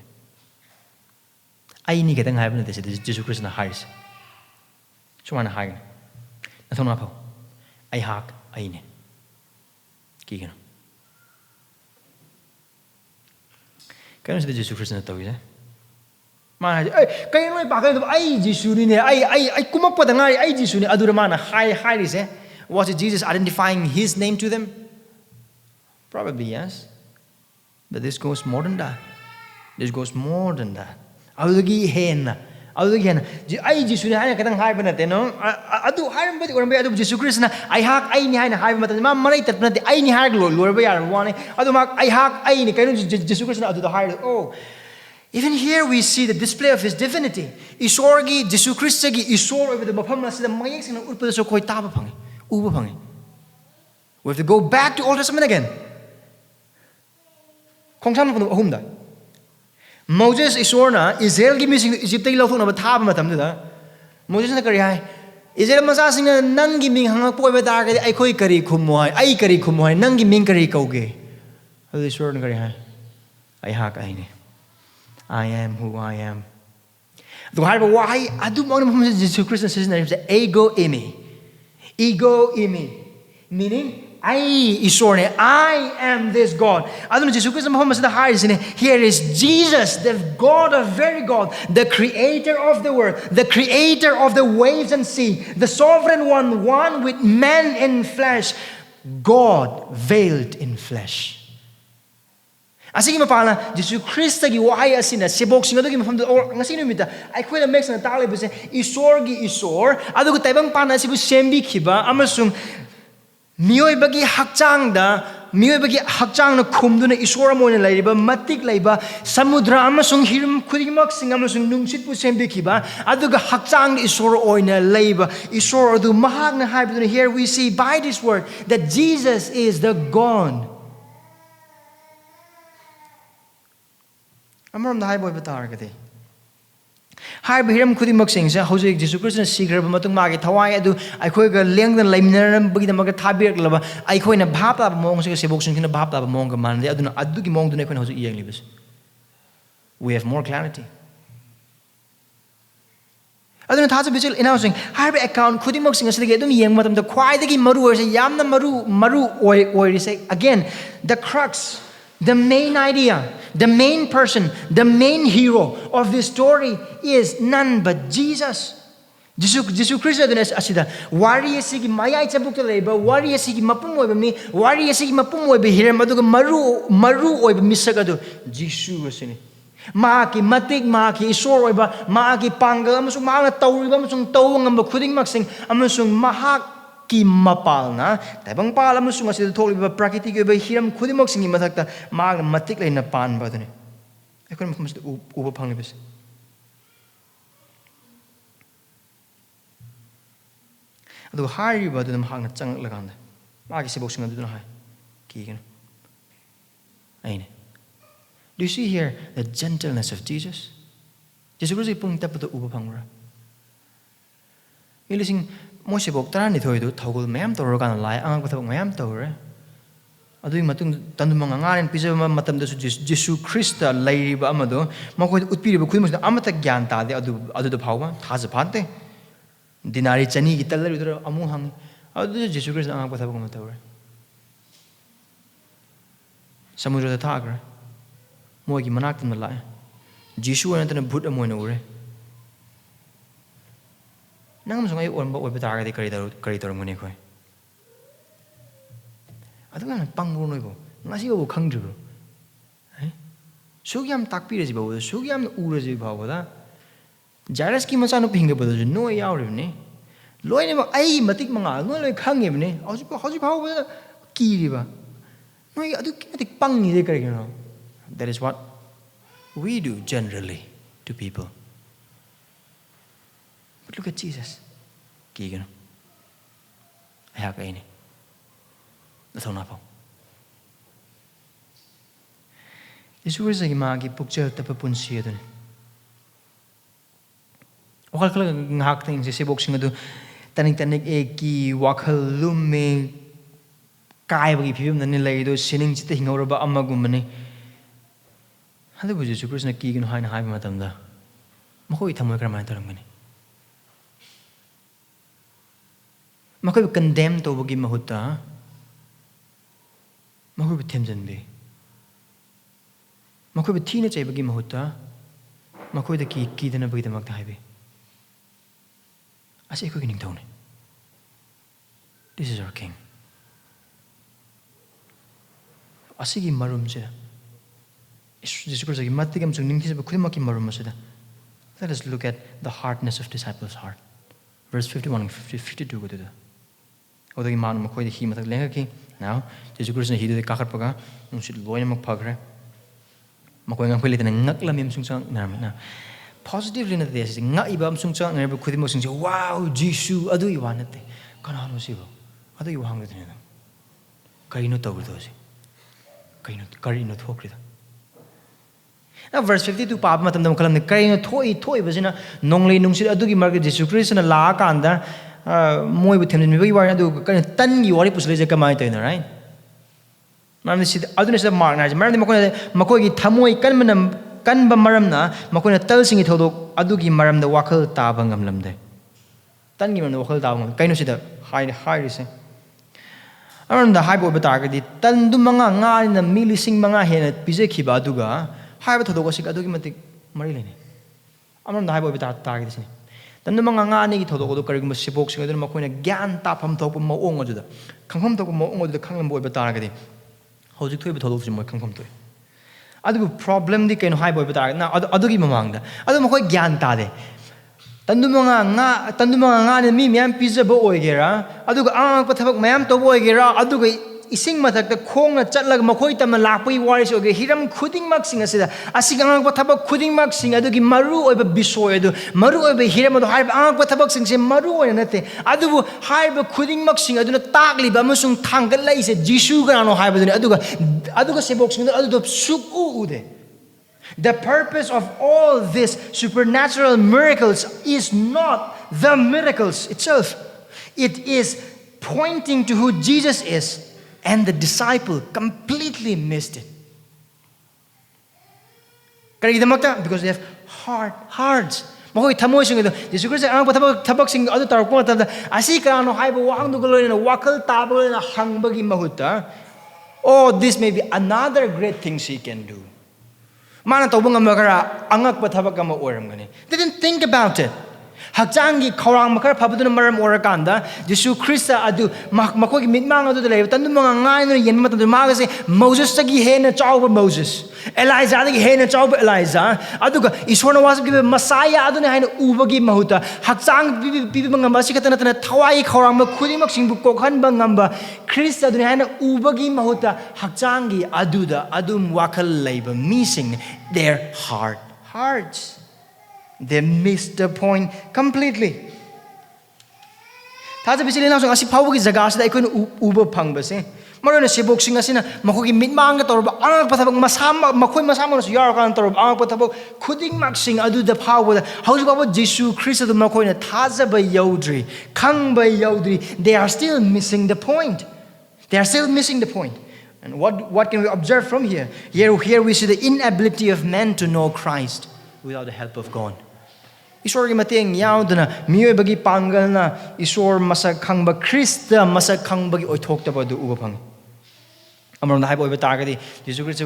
Ai ni ketang hai bna desi Jisu Christ na haris. Chuma na hai. Na thona pho. Ai hak ai ne. Ki kana. Kaya sida Jisu Christ na tawi se. Ma kaya noi ba kaya ai Jisu ni ne ai kumak pa dangai ai Jisu ni adura mana hai ri se. Was it Jesus identifying his name to them? Probably yes. But this goes more than that. This goes more than that. Adugagi hen. Ai Jisu ni hai kadang hai banate no. Adu hai ba orang ba adu Jisu Christ na ai hak ai ni hai na hai ba ma marai tat banate ai ni hai lor ba yar wane. Adu mak ai hak ai ni kaino Jisu Christ na adu hai. Oh. Even here we see the display of his divinity. Isorgi Jisu Christ gi isor over the mafam na sida mayek sing utpa so koi taba phangi. We have to go back to Old Testament again. Moses isorna Israel gi mising Egypt gi lauthok na ba thaba matam da Moses na kari hai Israel masa sing nang gi ming hangak poi ba dar ga ai khoi kari khumoi ai kari khumoi nang gi ming kari kauge adu isor na kari hai ai hak ai ne I am who I am. Do hai ba why adu mo na Jesus Christ says na ego imi. Ego imi. Meaning, I am this God. Here is Jesus, the God of very God, the creator of the world, the creator of the waves and sea, the sovereign one with man in flesh, God veiled in flesh. Asing mapala Jisu Christ gi wahai asina sibok singa gi mafam or ngasi numita ai khoina make na tale buse isor gi isor adu ko taibang pana sibu sembi khiba amasung miyoi bagi hakchang da miyoi bagi hakchang na khumduna isor amoina laiba matik laiba samudra amasung hirim khurimak singa amasung nungsit pu sembi khiba adu ga hakchang isor oina laiba isor adu mahak na haibuna. Here we see by this word that Jesus is the God. Amaram the high boy batargati. High behiram kudimak sings, Jose Jisu Christ and Secret Matumagi, Tawai do, I quake a length and limner, big the Maga Tabir Lava, I coin a bapa among Sebok in a bapa among a man, they are Aduki Mong the Nekon Jose English. We have more clarity. I don't know how to announcing, Harry account, Kudimak sing a second young madam, the quiet maru is a yamna maru or say again, the crux. The main idea, the main person, the main hero of this story is none but Jesus. Jisu Christ adunas asida wari asigi maya chabuk to leba wari asigi mapum oiba mi wari asigi mapum oiba hiram aduga maru oiba misagadu Jisu asini maaki matik maaki isor oiba maaki pangal amasung maanga tawriba amasung tawang amba khuding maksing amasung mahak ki mapal na taibang pal amasung asida tholiba prakriti ge ba hiram khudimok singi mathakta maag matik leina pan ba dune ekon mafam sida uba phangli bes adu hari ba dum hang na chang laganda maagi sibok singa dun hai ki gen aine. Do you see here the gentleness of Jesus? Jesus Christ pung tappa to uba phangra ilising Moshe bok tarani thoidu thogul mayam tawragana lai angang pathok mayam tawre adui matung tandumang ngaren pijaba matam dasu Jisu Christ lairiba amado makoi utpiriba khudmus amata gyan ta de adu phawba thaja phante dinari chani gi tallar udra amu hang adu Jisu Christ angang pathok ma tawre samudra da thagra moi gi manak tan la Jisu anatana bhut amoina ure nang sungai on ba oi bata ga kari tor muni khoi aduna pangbu noi bo ngasi bo khangju hai sugyam takpi re ji bo sugyam ura ji ba da jairus ki macha no phinga bo ju no yaw re ne loi ne ba ai matik manga no loi khang ne hoji ba bo ki ri ba noi adu ki matik pang ni de kari no. That is what we do generally to people. But look at Jesus. Kigan. I have any. That's all now. This was a magi pukchel tappa punsiya dun. wakal kala ngak ting si boxing adu tanik eki wakal lumme kai bagi phibim nan lei do sining chite hingoraba amagumani hadu bu Jisu Christ na ki gin haina hai matamda makoi thamoi kramai taramgani makoi condemn to bagi mahutta makoi themjanbe makoi thina chai bagi mahutta makoi da ki dana bagi damak haibe As eikhoigidamakta. This is our King. Asigi marum sida. Jisu Christ agi matigam chung ningthisaba khudimaki marum sida. Let us look at the hardness of disciples' heart. Verse 51 and 52 go to the. Odagi manu makoi de hi matak lengaki. Now, Jisu Christ na hi de kakar paga nungsit loina mak phagre. Makoi ngang phili tana ngaklam sung sang na. Positively na this nga iba amsung chang nga khudimo sing wow Jisu adu iwa nate kanano sibo adu iwa hang de kaino tawdo si kaino thokri da now verse 52 pap matam dam kalam ne kaino thoi bazina nonglei nungsi adu gi market Jisu Christ na la kanda moi bu themjin mi wari adu kaino tan gi wari pusle je kamai taina right maram si adu ne sa mark na maram makoi gi thamoi kanba maramna makoina talsingi thodok adugi maramda wakal taba ngamlamde tangi maramda wakal taba ngam kaino sida hai rise aramda hai bo batagadi tandu manga nga na milising manga hena pije khiba aduga hai ba thodok sik adugi matik mari lene aramda hai bo batagadi sini tandu manga nga ni gi thodok odu karigum sibok sing adu makoina gyan tapam thok mo ong aduda khangpham thok mo ong aduda khanglam bo batagadi hojik thoi ba thodok mo khangpham thoi Adu problem di kaino hai boy bata na adu gi mamangda adu makoi gyan ta de tandu manga nga ne mi myam pizza bo oigera adu ga ang pathabak mayam to bo oigera adu ga ising mathak ta khong na chatlag makoi tam lakpui waris oge hiram khuding mak sing asida asig ang pathabak khuding mak sing adu gi maru oiba bisoy adu maru oiba hiram adu hai ang pathabak sing se maru oina nate adu bu hai ba khuding mak sing adu na takli ba musung thangal lai se Jisu ga no hai ba adu ga se box sing adu do suk ude. The purpose of all these supernatural miracles is not the miracles itself. It is pointing to who Jesus is, and the disciple completely missed it. Because they have hard hearts. Makoi thamoi sing ado Jisu Christ ang thabak sing adu tarak mo tada asi kano hai ba wang dugulo na wakal tabo na hangbagi mahuta. Oh, this may be another great thing she can do. Mana tawbang amakara angak pathabak ama oram gani. They didn't think about it. Hakjangi khawang makar phabudun maram orakanda Jisu Christa adu makoi mitmang adu lay tandu mga ngai no yen mata magase Moses tagi hena chawba Moses Elijah tagi hena chawba Elijah aduga isona wasab gi Messiah adu ne haina ubagi mahuta hakjang bibi mga masikata na thawai khawang ma khudimak singbu kokhan bangamba Christa adu ne haina ubagi mahuta hakjangi aduda adum wakal leiba missing their hearts. They missed the point completely. Thajabasa lena song asi phawgi jaga asida ikoi uba phangbase marona sebok sing asina makogi mitmang torba ang pathabak masama makoi masama no yar kan torba ang pathabak khuding mak sing adu da phawda hauji baba Jisu Christ adu makoi na thajaba yaudri khangba yaudri they are still missing the point. And what can we observe from here? Here we see the inability of men to know Christ without the help of God. Isor gi mateng yaudna miyoy bagi pangal na isor masak khangba Krista masak khangbagi oithokta du uba phang amron hai boy batagadi Jisu Christ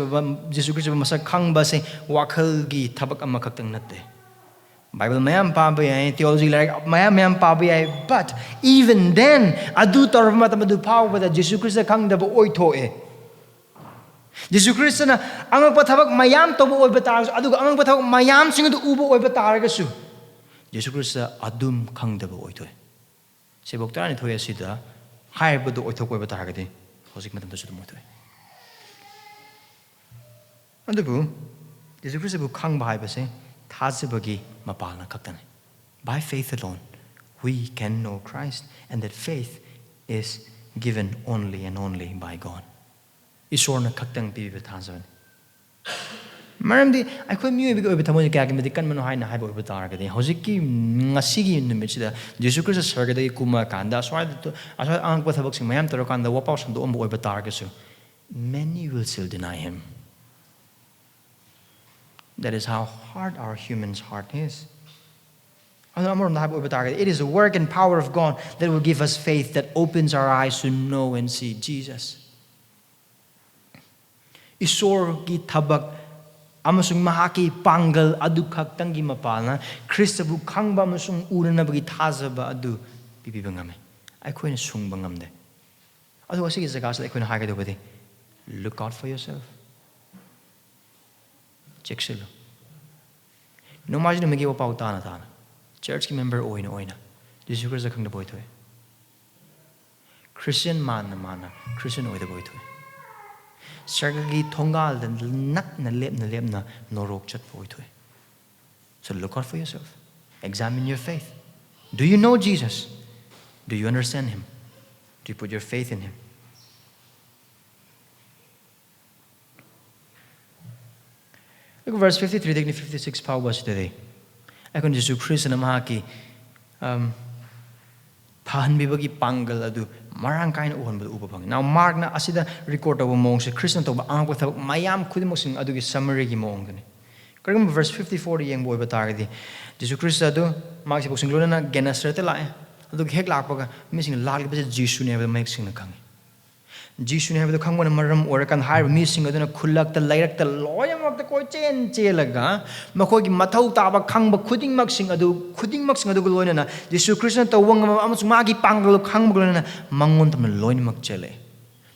masak khangba se wakhal gi thabak ama khaktang natte Bible mayam pa ba ai theology like mayam pa ba ai but even then adu tor matam du phaw ba Jisu Christ khangda ba oithoe Jisu Christ na angak pathabak mayam to bo oiba tar adu angak pathabak mayam sing du uba oiba tar ga su Jisu Christ adum khangdaba oitoi sebok tarani thoya sida haibadu oithok oiba taragadi hojik matam da sudum oitoi andubu Jisu Christ bu khangba haibase thajabagi mapalna khaktane by faith alone we can know Christ and that faith is given only and only by God Isorna khaktang piba thajabani maramdi aikhoi mioi bi oiba thamoi kya ki kan mano haina haiba oiba tar ga hojiki ngasi gi numit sida Jisu Christ sarga dai kuma kanda aswai ang pa thabak sing mayam tor kanda wapau sam do oiba tar ga su many will still deny him. That is how hard our human's heart is. It is the work and power of God that will give us faith that opens our eyes to know and see Jesus. Isor ki thabak amasung mahaki pangal adu khaktangi mapalna Christabu khangba amasung uranabagi thajaba adu pipibangame aikhoina sungba ngamde adu asigi jaga sa aikhoina haga dobadi look out for yourself. Checksilo no margin megi wa pauta na ta church ki member oina Jisu Christ khangda boy thoy Christian mana Christian oida boy thoy sargagi thongal dan nak na lep na norok chat boy thoy. So look out for yourself. Examine your faith. Do you know Jesus? Do you understand him? Do you put your faith in him? Look at verse 53 to 56 power was today. Akon Jisu Christ na mahaki pahan bibagi pangal adu marang kain uhon bu upapang. Now Mark na asida record of mong se Christ na to ba ang patha mayam khudimok sing adu gi summary gi mong gani. Karang verse 54 yang boy batagadi Jisu Christ adu Mark se boxing lona na Gennesaret la adu hek lakpaga missing lagli ba Jisu ne ba mek sing na kangi. Jisu ne ba khangwan maram orakan har missing adu na khulak ta lairak ta loyam wak ta koi chen chelaga makoi gi mathau ta ba khangba khuding mak sing adu loina na Jisu Christ na tawang amasung magi pangal khangba loina na mangon tam loina mak chele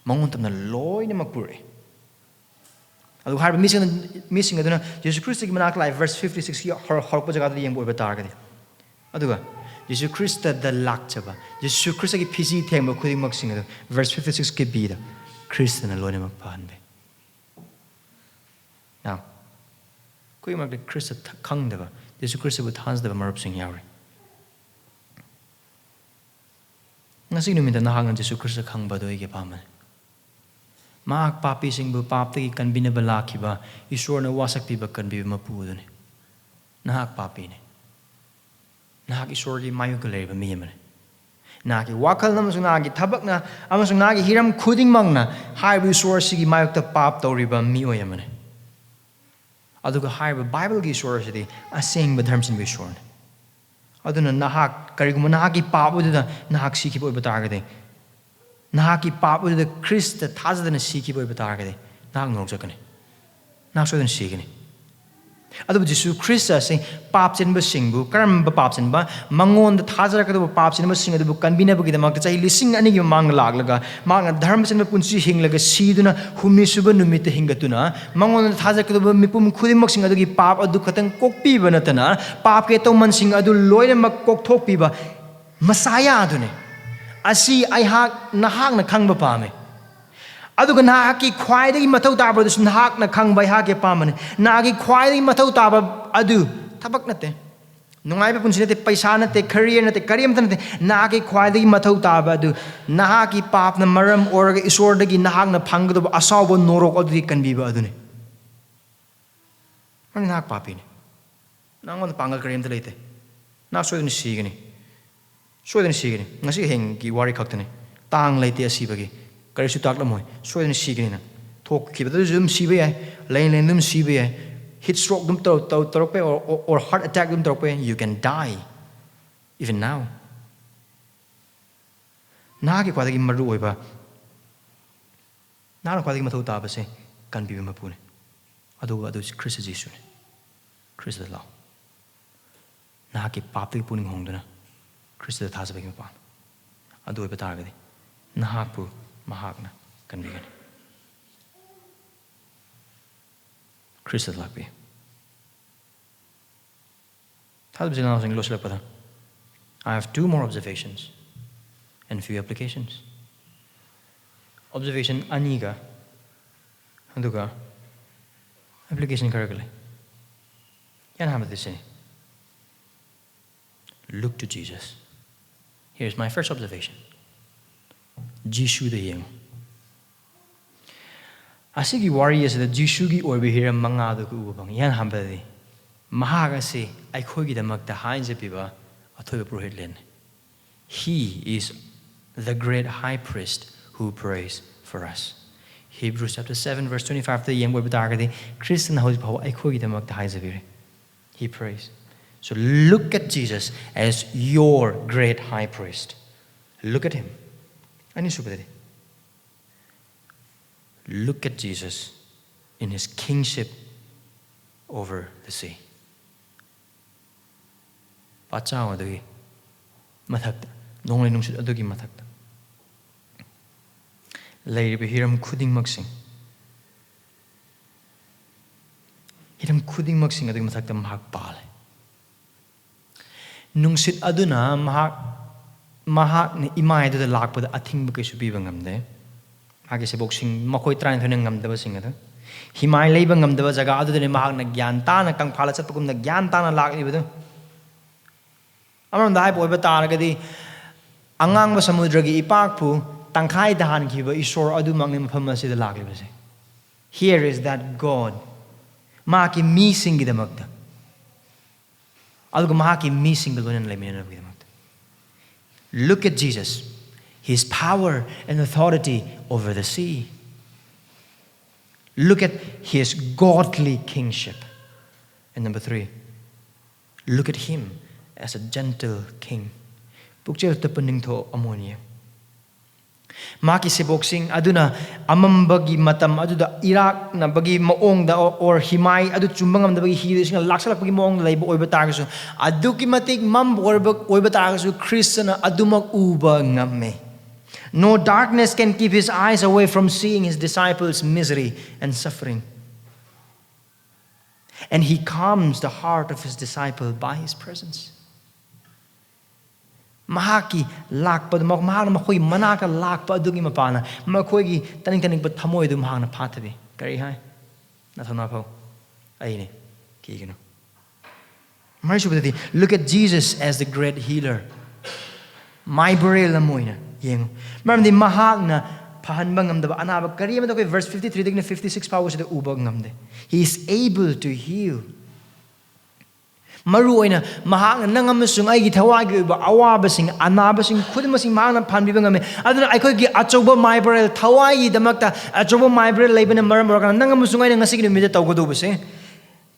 mangon tam loina mak pure adu har missing adu na Jisu Christ gi manak life verse 56 ki har pa jaga di yeng boy batar ga di aduga Jisu Christ da lakchaba Jisu Christ ki phisi thengba khuding mak sing adu verse 56 ke bi da Christ na loina mak panbe. Now koi mak de Christ khangdaba Jisu Christ bu thansdaba marup sing yauri ngasi numita na hangan Jisu Christ khangba do ige paman Mahak papi sing bu pap te kan bina balakhiba Ishwar na wasak piba kan bi mapu do ne nahak papi ne nahak Ishwar gi mayu galei ba mi yamane naki wakal namasung nagi thabak na amasung nagi hiram khuding mangna hai bu Ishwar sigi mayuk ta pap toriba mi oyamane aduga hai ba Bible gi Ishwar sidi asing ba dharm sin bi Ishwar aduna nahak kariguma nahaki pap uda nahak sikhi boy batagade nahaki pap uda Christ thajadana sikhi boy batagade nahak nok jakane nak sodan sigani adu Jisu Christ sing pap chen ba singbu karam ba pap chen ba mangon da thajar ka do pap chen ba sing adu kanbina ba gidamak ta chai lising ani gi mang laglaga mang dharm chen ba punchi hinglaga siduna humni suba numit hingatuna mangon da thajar ka do mipum khudimak sing adu gi pap adu khatang kokpi ba natana pap ke to man sing adu loina mak kok thok pi ba masaya adu ne asi ai hak nahak na khang ba pame aduga nahaki khwaidagi mathau taba du nahak na khangbai ha ke pamane nagi khwaidagi mathau taba adu thabak nate nungai ba punsi nate paisa nate career nate kariam nate nagi khwaidagi mathau taba adu nahaki pap na maram oraga isor dagi nahak na phangdu asaw bo norok adu kanbi ba adu ne mani nahak papi ne nangon pangal kariam te leite na soidun sigani ngasi heng ki wari khaktane tang leite asibagi Karisu tak lamoy, so in signi na. Talk keep the zoom CBA, lane them CBA, hit stroke them trope or heart attack them trope, you can die. Even now. Nagi quadagi maruiba. Nana quadagi matota base can be mapune. Adu Chris Jisu. Chris the law. Naki papi puning hongdana. Chris the Thajabasa pan. Adu batagadi. Nahapu. Mahak na kan bigan. Christ lakpi. I have two more observations and few applications. Observation aniga. Anduga. Application karagale. Yan hamadisini. Look to Jesus. Here's my first observation. Jisu the yeng. Asigi wari is the Jisugi or be here mangado kubang yan hambadi. Mahagasi eikhoigidamakta haijabiriba athoiba purohitlen. He is the great high priest who prays for us. Hebrews chapter 7 verse 25 the yeng boy batagadi Christian house power eikhoigidamakta haijabiri. He prays. So look at Jesus as your great high priest. Look at him. Look at Jesus in his kingship over the sea. Pachaw adugi mathakta nonglai nungsut adugi mathakta leiriba hiram khudingmaksing adugi mathakta mahak pale nungsit aduna mahak ni imai du lakpada athingba kaisu piba ngamde age sebok sing makoi train thone ngamdaba sing adu himai leiba ngamdaba jaga adu ne mahak na gyan ta na kangphala chatpagum na gyan ta na laklibadu amram dai boy bataragadi angang ba samudragi ipakpu tangkhai dahan khiba isor adu mangni mafam asida laklibase. Here is that God maki mi singidamakta aduga mahaki mi singalon leminanagidamakta. Look at Jesus, his power and authority over the sea. Look at his godly kingship. And number 3, look at him as a gentle king. Pukchel tappa Ningthouni ammonia. Maki seboksing aduna amambagi matam aduda Iraq na bagi maong da or himai adu chumbangam da bagi hi sing laksalak bagi maong laiba oiba tagasu aduki matik mam oiba tagasu Christian adumak uba ngamme. No darkness can keep his eyes away from seeing his disciples' misery and suffering. And he calms the heart of his disciple by his presence. Mahaki lakpa mahak na makoi manaka lakpa adugi mapana makoi taning pa thamoy du mahak na phathabi kari hai na thona pho aine ki gino mai subati. Look at Jesus as the great healer. My burial amoina yeng maramdi mahak na phahanba ngamdaba anaba kari amada koi verse 53 digna 56 pawo sida uba ngamde. He is able to heal. Maru oina mahak nangamasung aigi thawagi ba awabasing anabasing khudmasing mahak phanbiba ngame aduna aikhoigi achoba maibrel thawagi damakta achoba maibrel leibana maram rakana nangamasung aina ngasigi numida tawgodobase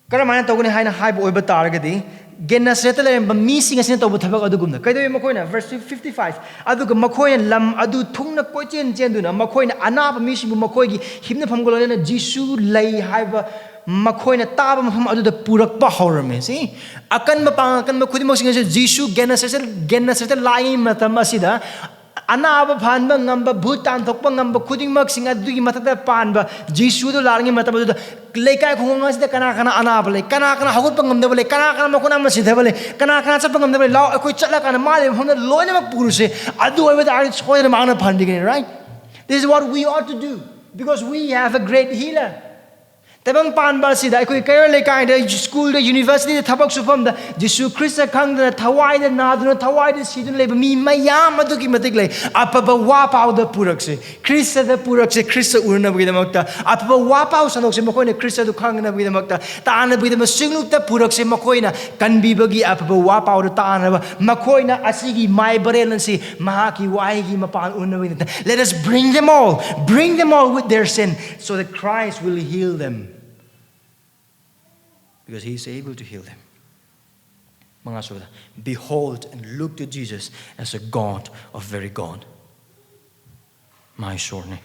karamana tawgoni haina haiba oiba taragadi genna setale mi singa sin tawba thabak adugumna kaidoy makoina verse 55 aduga makoina lam adu thungna kochen chenduna makoina anaba mi sibu makoigi himna phamgolana Jisu lei haiba makoina taba mafam aduda purakpa haurame si akan khudimok singa Jisu genna setale lai matam asida anaba phanba ngamba bhutan thokpa ngamba khudimok singa dugi mathata panba Jisu do larngi matam aduda leikai khonga sida kana anaba le kana hagutpa ngamdaba le kana makona masidaba le kana chappa ngamdaba le law akoi chatla kana male phonda loina mak puruse adu oiba da soina magna phanbigini, right? This is what we ought to do because we have a great healer. Tabang panba sida akoi kayo leikai da school da university da thabak sufam da Jisu Christ khangda thawai da naduna thawai da sidun leba mi mayam adugi matik le apaba wa pau da purakse Christ da purakse Christ urna bidamakta apaba wa pau sanokse makoina Christ du khangna bidamakta taana bidam singlukta purakse makoina kanbibagi apaba wa pau da taana makoina asigi mai barelansi mahaki waigi mapan urna bidata. Let us bring them all with their sin so that Christ will heal them. Because he is able to heal them. Behold and look to Jesus as a God of very God. My sorne.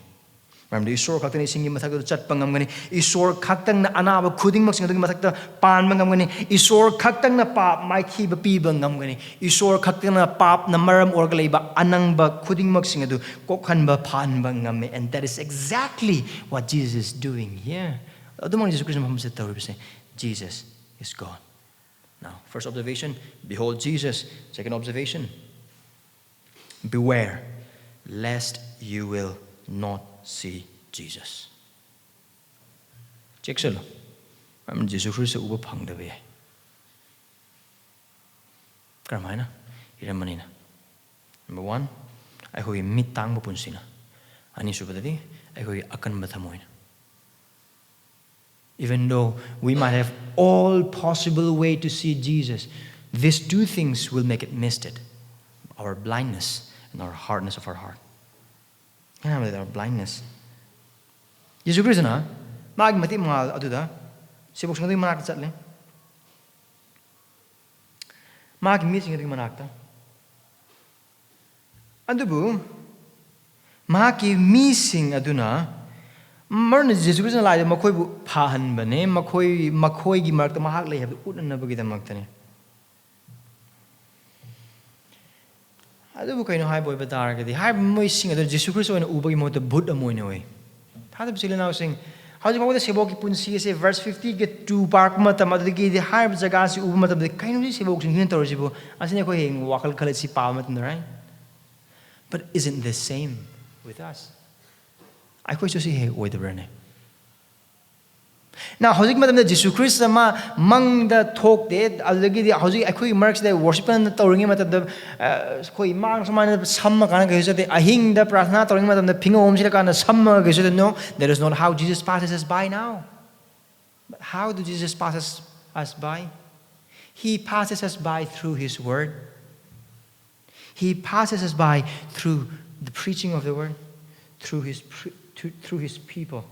Remember, isor khakta ni singi mathak chat pangam gani isor khaktang na anaba khuding mak sing mathakta pan mangam gani isor khaktang na pap mai thi ba pi ba ngam gani isor khaktang na pap na maram or galaiba anang ba khuding mak sing adu kokhan ba phan ba ngam. And that is exactly what Jesus is doing here. Adumang Jesus Christ maham se tawribse. Jesus is God. Now, first observation, behold Jesus. Second observation, beware lest you will not see Jesus. Check salo. I'm Jesus Christ uba phang dabe. Karamai iramani na. Number 1, I hoi mitang bapunsina. Ani subadadi I hoi akan bathamoina. Even though we might have all possible way to see Jesus, these two things will make it missed it. Our blindness and our hardness of our heart. Our blindness. Jisu Christ na, maagi mati mga aduda, sibok sing manakta chatle. Maagi missing manakta. Adubu, maagi missing aduna, Marna Jisu Christ na lai makoy pahan ba ne makoy gi marakta mahak lai have unan na eikhoigidamakta ne. Adu kayo no hai boy batar kadi hai moy sing adu Jisu Christ oina ubagi mo ta Buddha mo ne we. Thadab sila na sing how di mo ta sibok ki punsi se verse 50 get 2 park matam adu ki di hai jaga si ubu matam de kayo no sibok sing hin tor sibo asine ko heng wakal khalat si pa matam right. But isn't the same with us? I quite see hey with the brand. Now, how's madam the Jisu Christ ma mang the talk did already the how's I quite marks the worship and touring him at the koi mang some summer kind of I hing the prasna touring madam the pingo home kind of summer no, that is not how Jesus passes us by now. But how do Jesus pass us by? He passes us by through His word. He passes us by through the preaching of the word, through His people.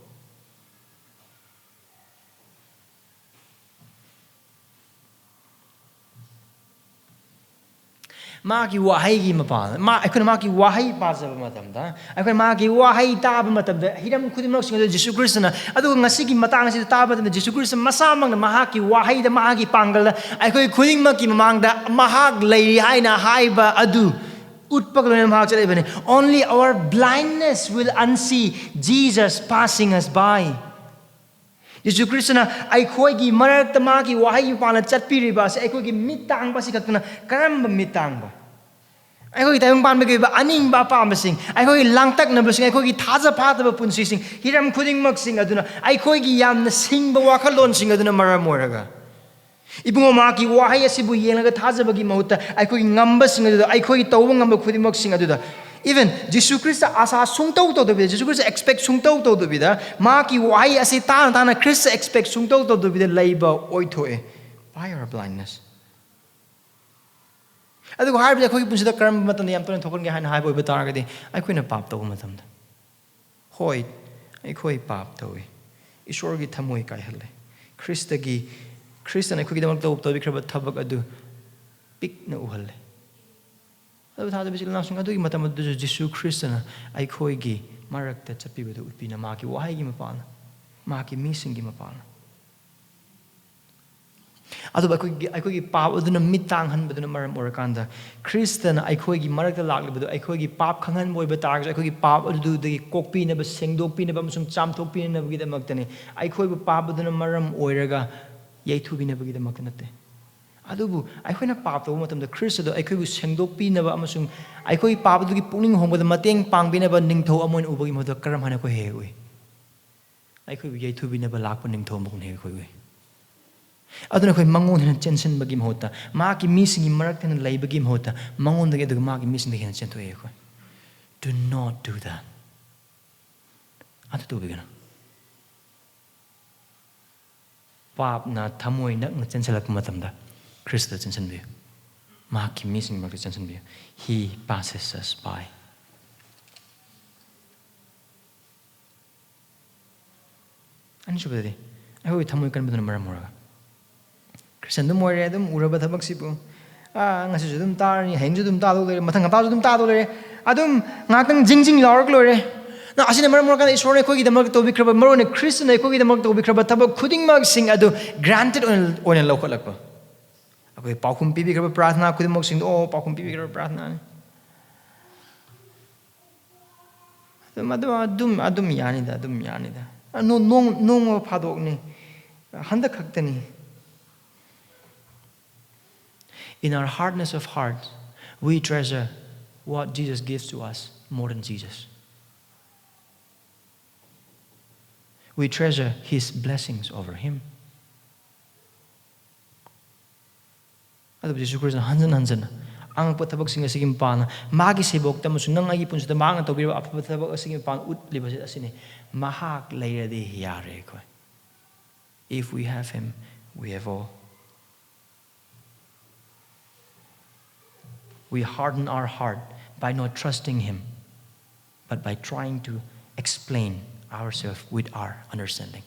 Maki wahay gi mapal. I couldn't maki wahay pasaba matamda. I couldn't maki wahay taba matamda. Hiram kudimok singa Jisu Christ na. Adu ngasigi matang si taba na Jisu Christ masamang na mahaki wahay da mahaki panggal. I could kuding maki mamangda mahag lay hay na haiba adu. Only our blindness will unsee Jesus passing us by. Jisu Christ na eikhoigi manakta maki wahay pala chatpiriba sa eikhoigi mitang ba sikatna karamba mitang ba. Eikhoigi tayong pamigay ba aning ba pamasing. Eikhoigi langtak na basing eikhoigi thajabasa ba punsising hiram kuding magsing aduna eikhoigi yam na sing ba wakalon sing aduna maramoraga. Ibungo maki wahay asibu yengaga thajabagi mahuta eikhoigi ngamba sing aduna eikhoigi tawba ngamba khudimok sing aduna. Even Jisu Christ asa sungtaw to dobida Jisu Christ expect sungtaw to dobida maki wahay asi tana Christ expect sungtaw to dobida laiba oithoe by our blindness. Adu har bi khoi punsida karam matan yam ton thokon ge han hai boi batar ga de ai khoi na pap to matam da hoi ai khoi pap to we ishwar gi thamoi kai halle Christ na khoi gi damak to bi khaba thabak adu pik na uhalle. Adu thada bisil na sung adu gi matam adu Jisu Christ na ai khoi gi marakta chapi bu utpi na ma ki wahay gi mapana ma ki missing gi mapana adu ai khoi gi pap adu na mitang han bu na maram orakanda Christ na ai khoi gi marakta lak bu ai khoi gi pap khangan boi ba tar ai khoi gi pap adu de kokpi na ba sengdok pi na ba musung chamthok pi na ba gi da maktane ai khoi bu pap adu na maram oiraga yaithu bi na ba gi da maknate. Adubu aikhoina pap to matam da Christ do aikhoibu sengdok pinaba amasung aikhoi pap du gi puning hongba mateng pangbinaba ningtho amon ubagi moda karam hana ko he oi aikhoibu yaithu binaba lakpa ningtho mok ne khoi oi aduna khoi mangon hena tension bagi mohota ma ki missing marak ten lai bagi mohota mangon da ge ma ki missing de hena chento e khoi. Do not do that. Atu to bigana pap na thamoi nak na chensalak matam da Christ the Jensen view. Mahak missing Mark Jensen view. He passes us by. Ani shubadi. I hope thamoy kan badun maramora. Christian dum more dum uraba thabak sipu. Ngasi dum tar ni hen dum ta do le mathang ta dum ta do le. Adum ngatang jingjing lawak lo re. Na asina maramora kan ishwar ne khoi gidamak to bikraba marone Christian ne khoi gidamak to bikraba thabak khuding mag sing adu granted on lokalakpa. Okay, paukum pipi kerba prasna aku demok sing oh paukum pipi kerba prasna. Adum yani da. No padok ni. Handa kaktani. In our hardness of heart, we treasure what Jesus gives to us more than Jesus. We treasure His blessings over Him. Adu Jisu Christ hanjan ang patabag singa sigim pan magi sibok tamusu nang agi punsu ta mang to biwa patabag sigim pan ut liba asini mahak leira de yare ko If we have Him, we have all. We harden our heart by not trusting Him, but by trying to explain ourselves with our understanding.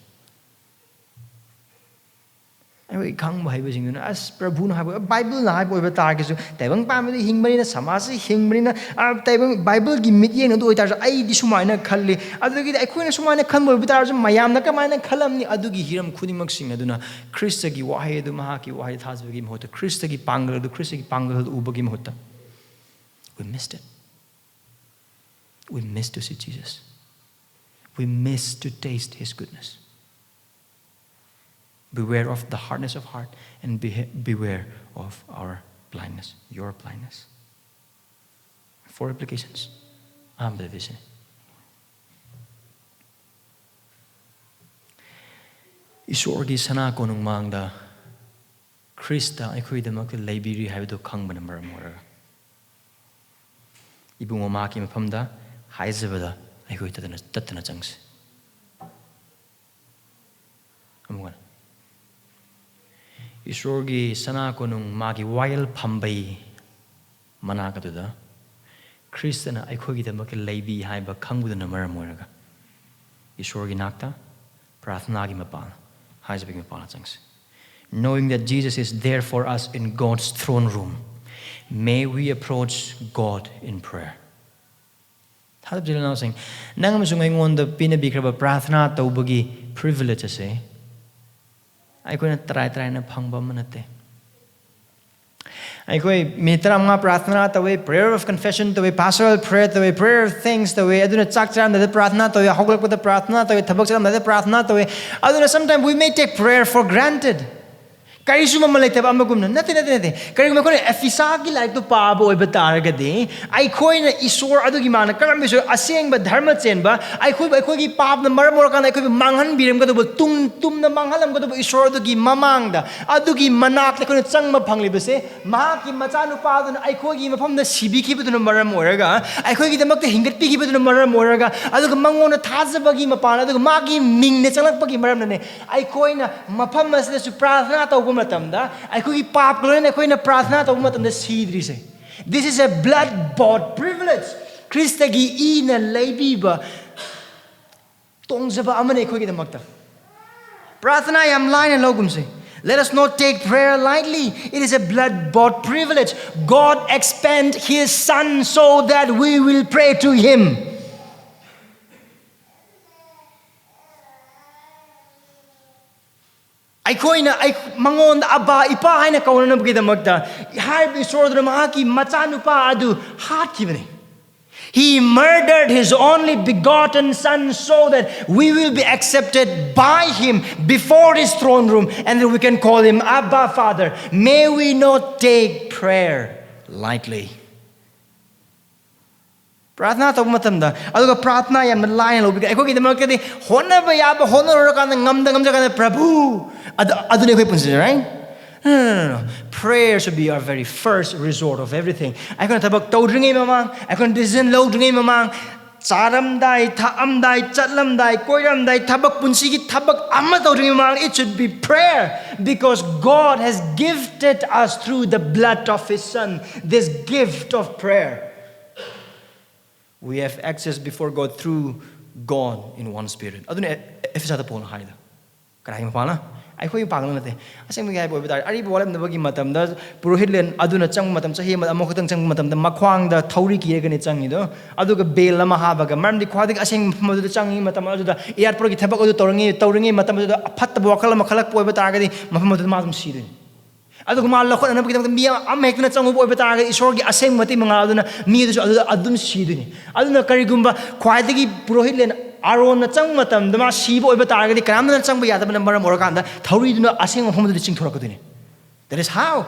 I can't believe it. As Prabhu na Bible na Bible targesu. Tebang pamili hingmani na samasi hingmani na tebang Bible gi mitye na do itar ay di sumay na khalli. Adugi ay kuy na sumay na khan mo bitar mayam na kamay na khalam ni adugi hiram khudimag sing aduna Krista gi wahay adu Mahak gi wahay Thajabasa mahota Krista gi pangal adu Krista gi pangal ubagi mahota. We missed it. We missed to see Jesus. We missed to taste His goodness. Beware of the hardness of heart and beware of our blindness, your blindness. 4 applications. Vision. Isorgi sana konung mangda Krista eikhoigidamakta leibiri haibado khangbana maram oraga. Ibung Mahak mafamda haijabada eikoi tatana changse. Amungan. Isorgi sana konung magi wayal phambai manakatuda Kristana eikhoigidamakta leibi haiba khangbudana maram oraga. Isorgi nakta prathanagi mapana haijabigi mapana changse. Knowing that Jesus is there for us in God's throne room, may we approach God in prayer. Thajabasa now saying, nang masungai the pinabikraba prathna taubagi privilege ase. I couldn't try na phangba manate. I could mitra mga prathna tawe prayer of confession tawe pastoral prayer tawe prayer of thanks tawe aduna chakram the prathna tawe hoglak with the prathna tawe thabak charam the prathna tawe aduna sometimes we may take prayer for granted. Karisu mamalay taba amagumna nati kari ko efisagi like to paabo iba taragadi ay koi na isor adu gimana karam biso aseng ba dharma chen ba ay koi gi pap na maramor kan ay koi manghan birim ka do tum na manghalam ka do isor adu gi mamangda adu gi manak ko na chang ma phangli base Mahak ki machanu pa do ay koi gi mafam na sibi ki bu na maramoraga ay koi gi damak te hingat pi ki bu na maramoraga adu mangon na Thajabasa gi mapana adu magi ming ne chalak pa gi maram na ne ay koi na mafam mas na su prathna ta matamda eikhoigi pap glona eikhoina prathna taw matamda sidri se. This is a blood bought privilege. Krista gi ina leibiba tongjaba amane eikhoigidamakta prathna yam line logum se. Let us not take prayer lightly. It is a blood bought privilege. God expend His Son so that we will pray to Him. Aikoina mangon aba ipa haina kauna bgidamakta har bisor do Mahaki machanupa adu hat kibani. He murdered His only begotten Son so that we will be accepted by Him before His throne room and that we can call Him Abba Father. May we not take prayer lightly. Prathna taw matamda aduga prathna yam line lo biga eikhogi damakta di honaba yaba honor kan ngamja kan Prabhu adune koi punsi right. No. Prayer should be our very first resort of everything. I can tabak tawdringi mamang I can decision lo dringi mamang charamdai thaamdai chatlamdai koiramdai thabak punsigi thabak amma tawdringi mamang it should be prayer because God has gifted us through the blood of His Son this gift of prayer. We have access before God through God in one spirit. Aduna efisada pon haida. Kanai mapana. Ai khoi panglan nate. Aseng ngai boy bitar. Ari bolam na bagi matam da purohit len aduna chang matam chahi mat amok tang chang matam da makhwang da thauri ki ga ni changi do. Aduga bel lama ha baga maramdi khwadik aseng madu da changi matam adu da airport ki thabak adu tawringi matam adu aphat bokal ma khalak poi bitar ga di mafam adu ma si do. Aduga ma lakhot na bagi mi am hekna changu poi bitar ga isor gi aseng mati manga aduna mi du adum si do ni. Aduna karigumba khwaidagi purohit len Aron na chang matam dama sibo iba taragadi karam na chang ba yada na maram orakanda thauri duna aseng mafam du ching thorakaduni. That is how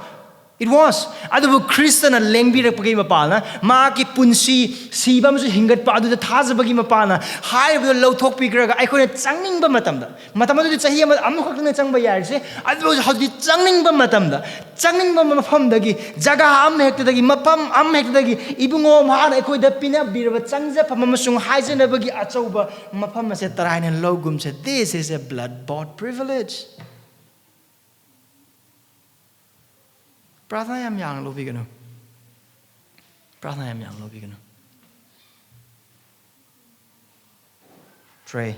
it was. Adu Krista na lengbi ra pagi mapana ma ki punsi siba masu hingat pa adu Thajabasa gi mapana hai bu lo thok pi gra ai khone changning ba matam da adu chahi am khak na chang ba yar se adu hadi changning ba matam da changning mafam dagi jaga am hekta dagi mafam am hekta dagi ibungo mahana ekhoi da pina biraba changja pham amasung haijana bagi achauba mafam ase taraina logum se this is a blood bought privilege. Prathana yam yang lo bigano. Prathana yam yang lo bigano. Pray.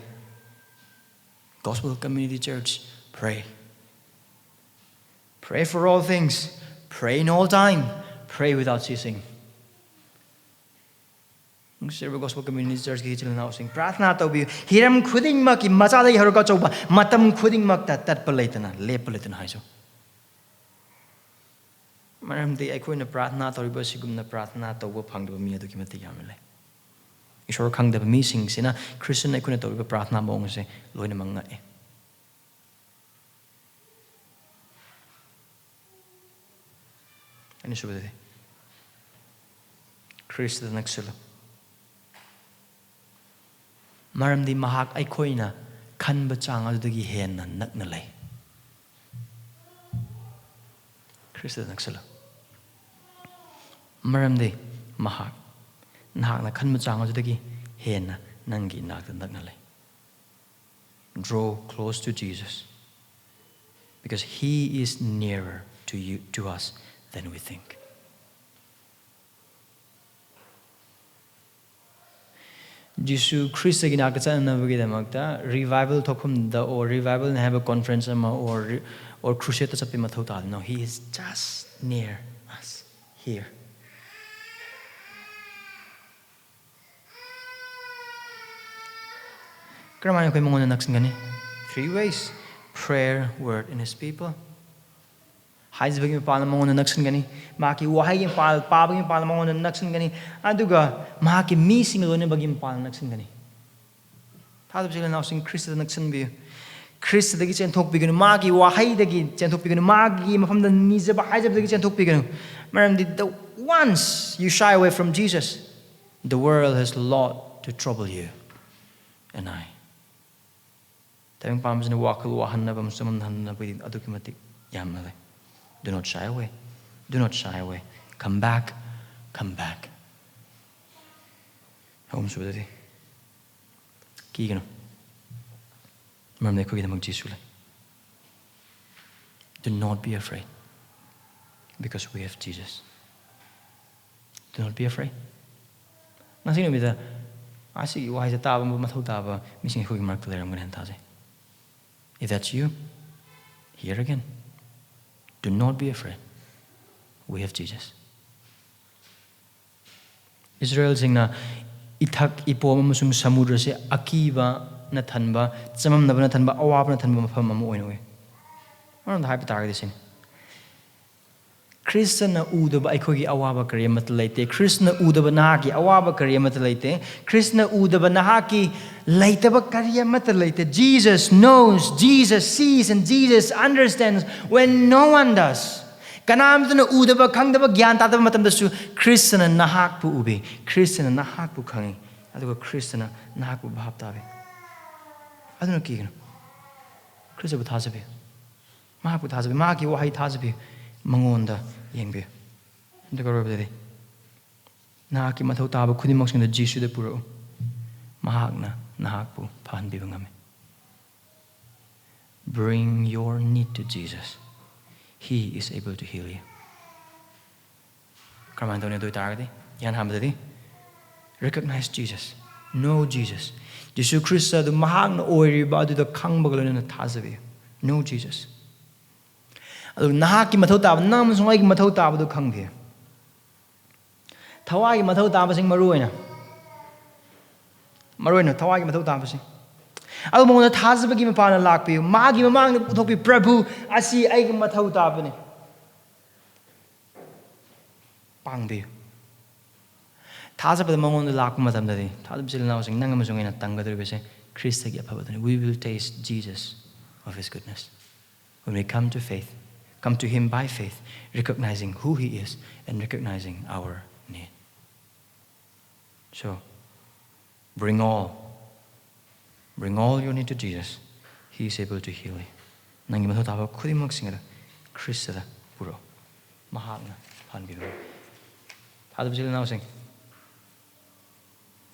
Gospel Community Church, pray. Pray for all things. Pray in all time. Pray without ceasing. Gospel Community Church ki chilna using prathna tawbi hiram khuding mak ki macha dai haruka chauba matam khuding mak ta tat palaitana lep palaitana haiso. Maramdi eikhoina prathna tawriba sigumna prathna tawba phangdaba mi adu ki mati yamle. Ishor khangdaba mi sing sina Christian eikhoina tawriba prathna mong se loina manga e. Ani subade Christ naksila maramdi mahak eikhoina khanba chang adudagi henna nakna lei Christ naksila maramdi mahak nahakna khanba chang adudagi henna nangi nakta nakna lei. Draw close to Jesus because he is nearer to us than we think. Jisu Christ agi nakta eikhoigidamakta revival thokhamda or revival have a conference or crusade chapi mathau ta. No, he is just near us here. Karamana eikoi mangona naksingani 3 ways: prayer, word, and his people. Haijabiriba pala mangona naksin maki wahai pal pabagi pala mangona naksin aduga maki mi sing loina bagi pala naksin thadab jela now sing Christ naksin bi Christ dagi chen thok biganu maki wahai dagi chen thok biganu magi mafam da nijaba haijab dagi chen thok biganu maram the once you shy away from Jesus the world has a lot to trouble you and I tayong pamjana wakal wahanna bam samam hanna bi adukimati yamale. Do not shy away. Do not shy away. Come back. Come back. Home subadi. Kigano. Maramdi eikhoigidamakta Jisu. Do not be afraid. Because we have Jesus. Do not be afraid. Nasino bida. Asi wahai sa taba mo mathau taba mising eikhoigidamakta leiramgani hantaje. If that's you, here again. Do not be afraid. We have Jesus. Israel singna ithak ipom amasung samudra se akiba na thanba chamamnaba na thanba awab na thanba mafam am oinoi. Maram haipa targadi sin. Krishna udaba eikhoigi awaba kari amata leite. Krishna udaba nahaki awaba kari amata leite. Krishna udaba nahaki leitaba kari amata leite. Jesus knows, Jesus sees, and Jesus understands when no one does. Kanamtana udaba khangdaba gyan tadaba matamdasu Krishna nahak pu ubi. Krishna nahak pu khangi. Aduga Krishna nahak pu bhab tabe. Aduna kigano. Krishna bu thajabe. Mahak pu thajabe. Mahaki wahai thajabe. Mangonda yengbe. Ndagorobade. Nahaki mathau taba khudimoksinda Jisu de puro. Mahakna nahakpu phanbiba ngame. Bring your need to Jesus. He is able to heal you. Karamantone doi targadi. Yan hambadi. Recognize Jesus. Know Jesus. Jisu Christa du mahakna oiriba adu da khangbagalona na thajabe. Know Jesus. Nahaki mathau taba nam sungai ki mathau taba du khangbe. Thawai ki mathau taba sing maruina. Maruina thawai ki mathau taba sing. Adu mona thajabagi mapana lakpi magi mamang na puthokpi Prabhu asi ai ki mathau taba ne. Pangbe. Thajabada mangona lakpa matamdadi thajabsil now sing nangam sungai na tangadribe se Christa ki aphabadani. We will taste Jesus of his goodness when we come to faith. Come to him by faith, recognizing who he is and recognizing our need. So, bring all your need to Jesus. He is able to heal you. Nangi matho taba khudi maksingada Christa da puro. Mahakna phanbiba. Thajabasa linausing.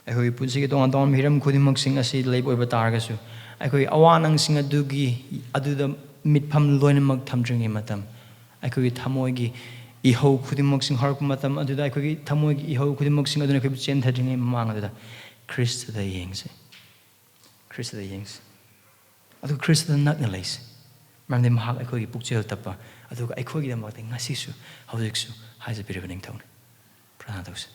Akhoi punsigi tong anton hiram khudimak sing asi leib oiba targasu. Akhoi awanang sing adugi aduda mitpham loinamak thamdringi matam. Akhoi thamoigi ihau khudimak sing hark matam aduda akhoi thamoigi ihau khudimak sing aduna khib chen thadringi mang aduda Krista da yengse. Krista da yengse. Adu Krista da nakna leise. Maramdi Mahak akhoi pukchel tappa aduga eikhoigidamakta ngasisu haujiksu haijabiriba Ningthouni. Prana tawse.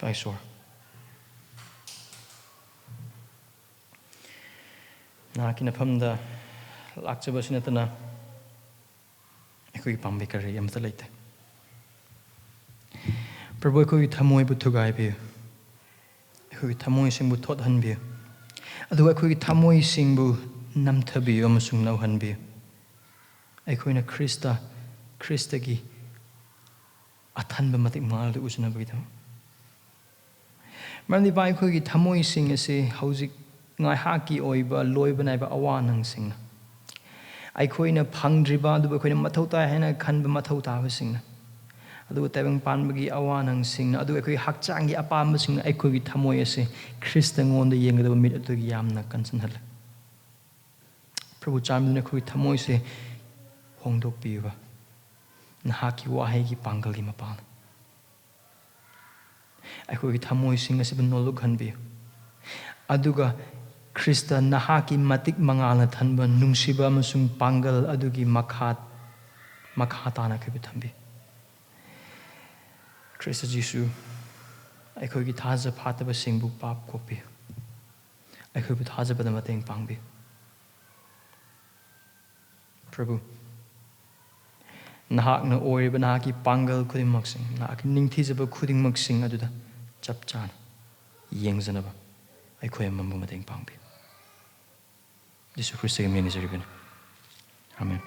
By sore. Nakina pamda lakchabasinatana ekoi pambikari amata leite. Prabhu ekoi thamoi bu thugai bi. Ekoi thamoi sing bu thot han bi. Adu ekoi thamoi sing bu namthabi amasung nau han bi. Ekoi na Krista gi athan ba matik mal du usna bi tham. Maramdi bai khoi thamoi sing ase haujik ngai haki oiba loiba naiba awanang singna aikhoina phangdriba adu khoina mathau ta haina khanba mathau ta ba singna adu tabang panbagi awanang singna adu khoi hakchangi apam singna aikhogi thamoi ase Krista ngonda yengada mit adu yamna kansan hal Prabhu chamduna khoi thamoi se hongdok piwa nahaki wahai gi pangal gi mapan aikhogi thamoi sing ase banoluk hanbi aduga Krista nahaki matik mangala thanba nungsiba amasung pangal adugi makhatana khibi thambi Krista Jisu aikhogi thaja phataba singbu pap kopi aikhogi thaja bada mateng pangbi Prabhu nahakna oiriba nahaki pangal khudimmak sing nahaki ningthijaba khudimmak sing aduda chap chan yengjanaba aikhoi amambu mateng pangbi Jisu Christ ge meni jaribin Amen